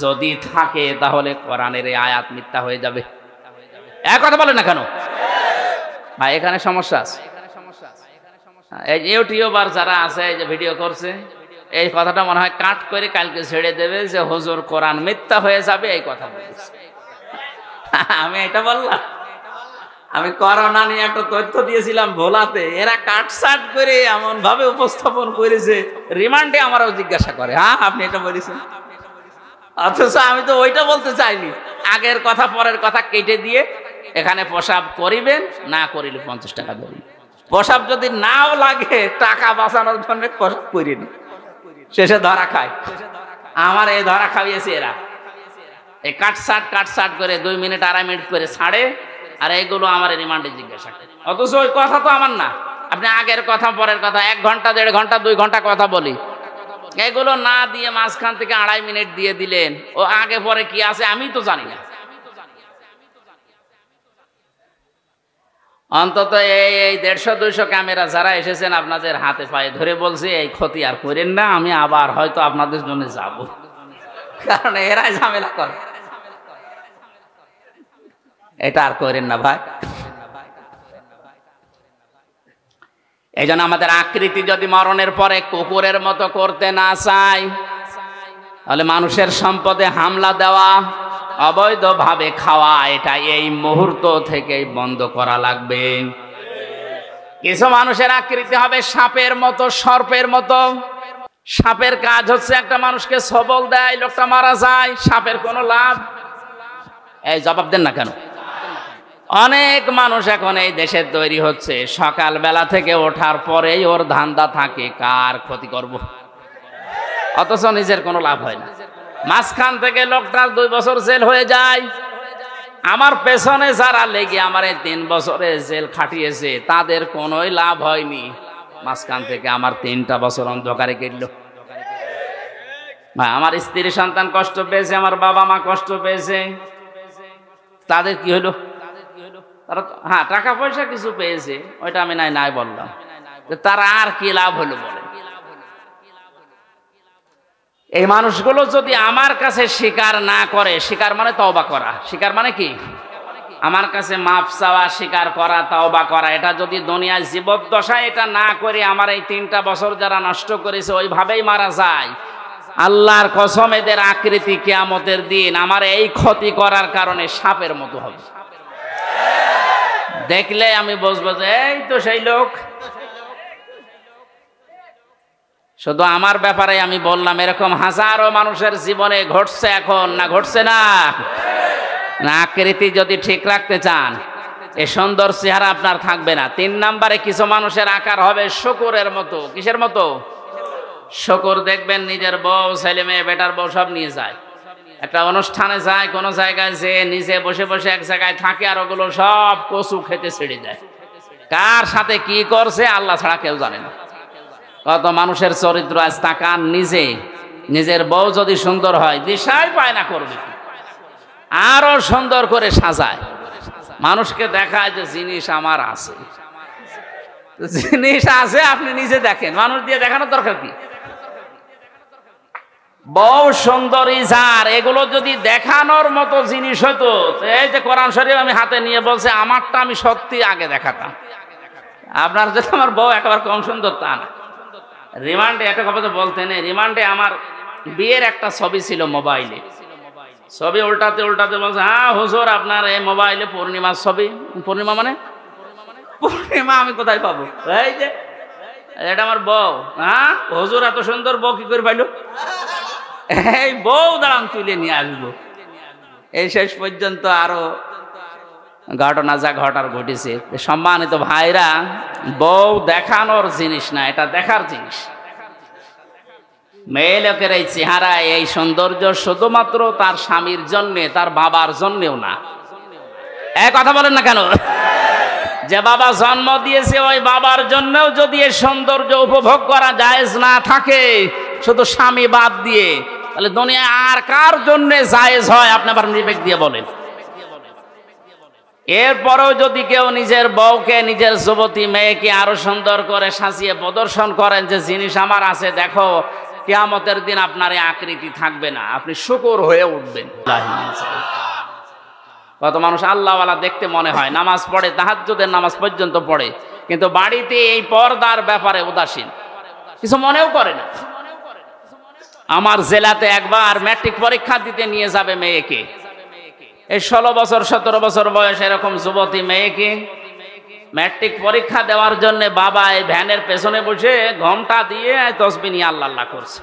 যদি থাকে তাহলে কোরআনের এই আয়াত মিথ্যা হয়ে যাবে। এক কথা বলে না কেন ভাই? এখানে সমস্যা আছে। এই ইউটিউবার যারা আছে, এই যে ভিডিও করছে, এই কথাটা মনে হয় কাট করে কালকে ছেড়ে দেবে যে হুজুর কোরআন মিথ্যা হয়ে যাবে, এই কথা বলছে। আমি এটা বললাম, আমি করোনা নিয়ে একটা তথ্য দিয়েছিলাম ভোলাতে, এরা কাটসাট করে এমন ভাবে উপস্থাপন করেছে, রিমান্ডে আমারও জিজ্ঞাসা করে, হ্যাঁ আপনি এটা বলেছেন। অথচ আমি তো ওইটা বলতে চাইনি, আগের কথা পরের কথা কেটে দিয়ে এখানে প্রসাব করিবেন, না করিলে 50 টাকা দেবেন। প্রসাব যদি নাও লাগে টাকা বাঁচানোর জন্য প্রসাব করিনি, শেষে ধরা খায়। আমার এই ধরা খাইয়েছে এরা, এই কাটসাট করে 2 মিনিট 2.5 মিনিট করে ছাড়ে, আর এইগুলো আমার রিমান্ডে জিজ্ঞাসা করে। অথচ ওই কথা তো আমার না, আপনি আগের কথা পরের কথা 1 ঘন্টা 1.5 ঘন্টা 2 ঘন্টা কথা বলি, এগুলো না দিয়ে মাঝখান থেকে 2.5 মিনিট দিয়ে দিলেন। ও আগে পরে কি আছে আমি তো জানি না। অন্তত এই 150-200 ক্যামেরা যারা এসেছেন আপনাদের হাতে পায়ে ধরে বলছে এই ক্ষতি আর করেন না, আমি আবার হয়তো আপনাদের জন্য যাব, কারণ এরাই ঝামেলা করে। এটা আর করেন না ভাই। এই জন্য আমাদের আকৃতি যদি মরণের পরে কুকুরের মতো করতে না চাই, তাহলে মানুষের সম্পদে হামলা দেওয়া, অবৈধভাবে খাওয়া, এটা এই মুহূর্ত থেকেই বন্ধ করা লাগবে। কিছু মানুষের আকৃতি হবে সাপের মতো, সর্পের মতো। সাপের কাজ হচ্ছে একটা মানুষকে সবল দেয়, লোকটা মারা যায়, সাপের কোনো লাভ। এই জবাব দেন না কেন? অনেক মানুষ এখন এই দেশে তৈরি হচ্ছে, সকালবেলা থেকে ওঠার পরেই ওর ধান্দা থাকে কার ক্ষতি করব, অথচ নিজের কোনো লাভ হয় না। মাঝখান থেকে লোকটার 2 বছর জেল হয়ে যায়। আমার পেছনে যারা লেগে আমার এই 3 বছরে জেল খাটিয়েছে তাদের কোনোই লাভ হয়নি, মাঝখান থেকে আমার 3টা বছর অন্ধকারে কেটল। আমার স্ত্রী সন্তান কষ্ট পেয়েছে, আমার বাবা মা কষ্ট পেয়েছে, তাদের কি হলো? তারা হ্যাঁ টাকা পয়সা কিছু পেয়েছে, ওইটা আমি নাই বললাম, তারা আর কি লাভ হলো বলে? এই মানুষগুলো যদি আমার কাছে স্বীকার না করে, স্বীকার মানে তওবা করা, স্বীকার মানে কি? আমার কাছে মাফ চাওয়া, স্বীকার করা, তওবা করা, এটা যদি দুনিয়ার জীবদ্দশায় এটা না করে আমার এই 3টা বছর যারা নষ্ট করেছে ওইভাবেই মারা যায়, আল্লাহর কসম এদের আকৃতি কিয়ামতের দিন আমার এই ক্ষতি করার কারণে সাপের মতো হবে। দেখলে আমি বুঝবো যে এই তো সেই লোক। শুধু আমার ব্যাপারে আমি বললাম, এরকম হাজারো মানুষের জীবনে ঘটছে এখন, না ঘটছে না? আকৃতি যদি ঠিক রাখতে চান, এই সুন্দর চেহারা আপনার থাকবে না। 3 নম্বরে কিছু মানুষের আকার হবে শকুরের মতো। কিসের মতো? শকুর দেখবেন নিজের বউ, ছেলে মেয়ে, বেটার বউ সব নিয়ে যায়, একটা অনুষ্ঠানে যায়, কোনো জায়গায় যে নিজে বসে বসে এক জায়গায় থাকে, আর ওগুলো সব কচু খেতে ছেড়ে যায়। কার সাথে কি করছে আল্লাহ ছাড়া কেউ জানে না। কত মানুষের চরিত্র আজ তাকান, নিজের বউ যদি সুন্দর হয় দিশাই পায় না করবে, আরো সুন্দর করে সাজায়, মানুষকে দেখায় যে জিনিস আমার আছে, জিনিস আছে, আপনি নিজে দেখেন, মানুষ দিয়ে দেখানোর দরকার কি? বউ সুন্দরী যার, এগুলো যদি দেখানোর মতো জিনিস হতো, এই যে কোরআন শরীফ আমি হাতে নিয়ে বলছে আমারটা আমি সত্যি আগে দেখাতাম। আপনার যদি আমার বউ একেবারে কম সুন্দর তা না। রিমান্ডে একটা কথা বলতেন, রিমান্ডে আমার বিয়ের একটা ছবি ছিল মোবাইলে, ছবি উল্টাতে বলছে হ্যাঁ হুজুর আপনার এই মোবাইলে পূর্ণিমার ছবি। পূর্ণিমা মানে পূর্ণিমা আমি কোথায় পাবো? এই যে এটা আমার বউ। হ্যাঁ হুজুর এত সুন্দর বউ কি করে পাইলো? এই বউ দাঁড়ান তুলে নিয়ে আসবো। এই শেষ পর্যন্ত আরো ঘটনা যা ঘটার ঘটেছে। সম্মানিত ভাইরা, বউ দেখানোর জিনিস না, এটা দেখার জিনিস। মেয়ে লোকের এই চেহারা, এই সৌন্দর্য শুধুমাত্র তার স্বামীর জন্যে, তার বাবার জন্যেও না। এক কথা বলেন না কেন? যে বাবা জন্ম দিয়েছে ওই বাবার জন্যও যদি এই সৌন্দর্য উপভোগ করা জায়েজ না থাকে, শুধু স্বামী বাদ দিয়ে, তাহলে দুনিয়ায় আর কার জন্য জায়েজ হয়? আপনি আবার বিবেক দিয়ে বলেন। এরপরেও যদি কেউ নিজের বউকে, নিজের যুবতী মেয়েকে আরো সুন্দর করে সাজিয়ে প্রদর্শন করেন যে জিনিস আমার আছে দেখো, কিয়ামতের দিন আপনার এই আকৃতি থাকবে না, আপনি শুকর হয়ে উঠবেন। কত মানুষ আল্লাহওয়ালা দেখতে মনে হয়, নামাজ পড়ে, তাহাজ্জুদের নামাজ পর্যন্ত পড়ে, কিন্তু বাড়িতে এই পর্দার ব্যাপারে উদাসীন, কিছু মনেও করে না। আমার জেলাতে একবার ম্যাট্রিক পরীক্ষা দিতে নিয়ে যাবে মেয়েকে, এই 16 বছর 17 বছর বয়স এরকম যুবতী মেয়েকে ম্যাট্রিক পরীক্ষা দেওয়ার জন্য বাবা এই ভ্যানের পেছনে বসে ঘোমটা দিয়ে তসবিহ নিয়ে আল্লাহ আল্লাহ করছে,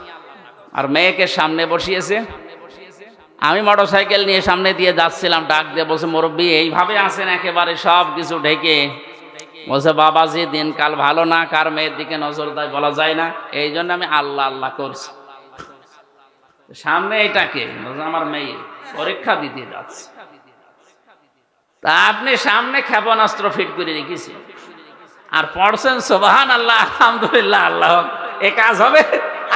আর মেয়েকে সামনে বসিয়েছে। আমি মোটরসাইকেল নিয়ে সামনে দিয়ে যাচ্ছিলাম, ডাক দিয়ে বলছে, মুরব্বী এইভাবে আছেন একেবারে সব কিছু ঢেকে? বলছে, বাবাজি দিনকাল ভালো না, কার মেয়ের দিকে নজর দেয় বলা যায় না, এই জন্য আমি আল্লাহ আল্লাহ করছি। সামনে এটাকে আমার মেয়ে পরীক্ষা দিতে যাচ্ছে, তা আপনি সামনে ক্ষেপণাস্ত্র ফিট করে রেখেছি আর পড়ছেন সুবহান আল্লাহ আলহামদুলিল্লাহ আল্লাহ, এ কাজ হবে?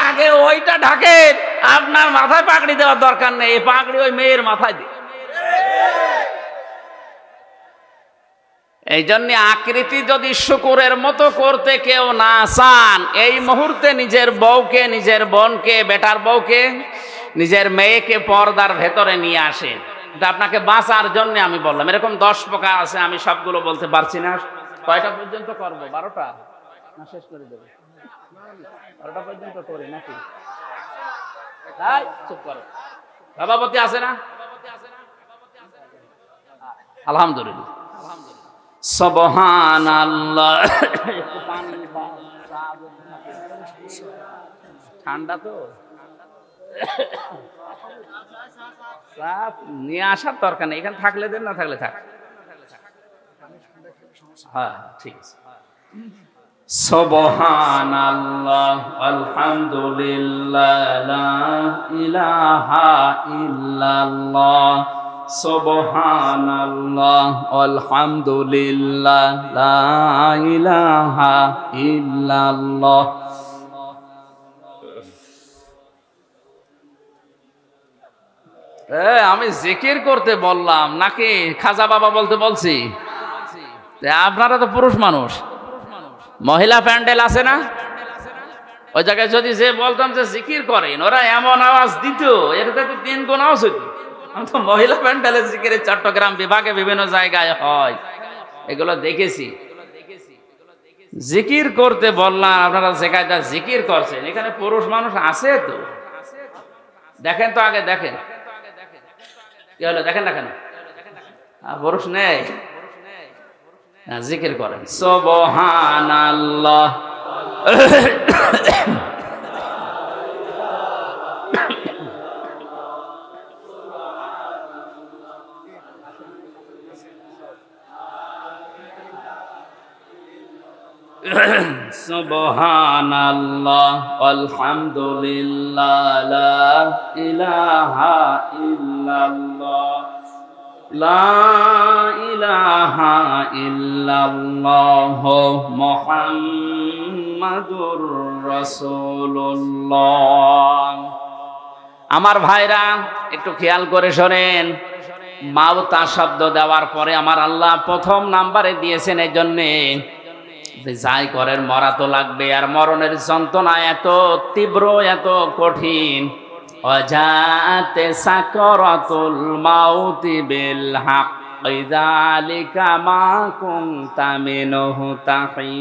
আগে ওইটা ঢাকেন, আপনার মাথায় পাগড়ি দেওয়ার দরকার নেই, এই পাগড়ি ওই মেয়ের মাথায় দিন। এই জন্য আকৃতি যদি শুকুরের মতো করতে কেউ না চান, এই মুহূর্তে নিজের বউকে, নিজের বোনকে, বেটার বউকে, নিজের মেয়েকে পর্দার ভেতরে নিয়ে আসেন। এটা আপনাকে বাঁচার জন্য আমি বললাম। এরকম 10 প্রকার আছে, আমি সবগুলো বলতে পারছি না। কয়টা পর্যন্ত করবো? 12টা না শেষ করে দেবো? 12টা পর্যন্ত করি নাকি? চুপ করো, সভাপতি আছে না? আলহামদুলিল্লাহ, সুবহানাল্লাহ। ঠান্ডা তো নিয়ে আসার দরকার নেই, এখানে থাকলে দেন, না থাকলে থাক। হ্যাঁ ঠিক আছে। সুবহানাল্লাহ আলহামদুলিল্লাহ লা ইলাহা ইল্লাল্লাহ, সুবহানাল্লাহ আলহামদুলিল্লাহ লা ইলাহা ইল্লাল্লাহ। আমি জিকির করতে বললাম নাকি খাজা বাবা বলতে বলছি? আপনারা তো পুরুষ মানুষ, মহিলা প্যান্ডেল আছে না, ওই জায়গায় যদি যে বলতাম যে জিকির করেন, ওরা এমন আওয়াজ দিত, এটাতে তো 3 গুণ আওয়াজ হইত। আমি তো মহিলা প্যান্ডেলের জিকিরের চট্টগ্রাম বিভাগে বিভিন্ন জায়গায় হয়, এগুলো দেখেছি। জিকির করতে বললাম, আপনারা যে কায়দা জিকির করছেন, এখানে পুরুষ মানুষ আছে তো? দেখেন তো আগে, দেখেন কি হলো, দেখেন না কেন? পুরুষ নেই, জিকির করেন সুবহানাল্লাহ। সুবহানাল্লাহ আলহামদুলিল্লাহ লা ইলাহা ইল্লাল্লাহ, লা ইলাহা ইল্লাল্লাহ মুহাম্মাদুর রাসূলুল্লাহ। আমার ভাইরা একটু খেয়াল করে শোনেন, মাউতা শব্দ দেওয়ার পরে আমার আল্লাহ প্রথম নাম্বারে দিয়েছেন এই জন্যে যাই করেন মরা তো লাগবে, আর মরণের যন্ত্রণা এত তীব্র, এত কঠিন। ওয়াজাতে সাকরাতুল মাউতি বিল হক যালিকা মা কুনতা মিনহু তাহিদ।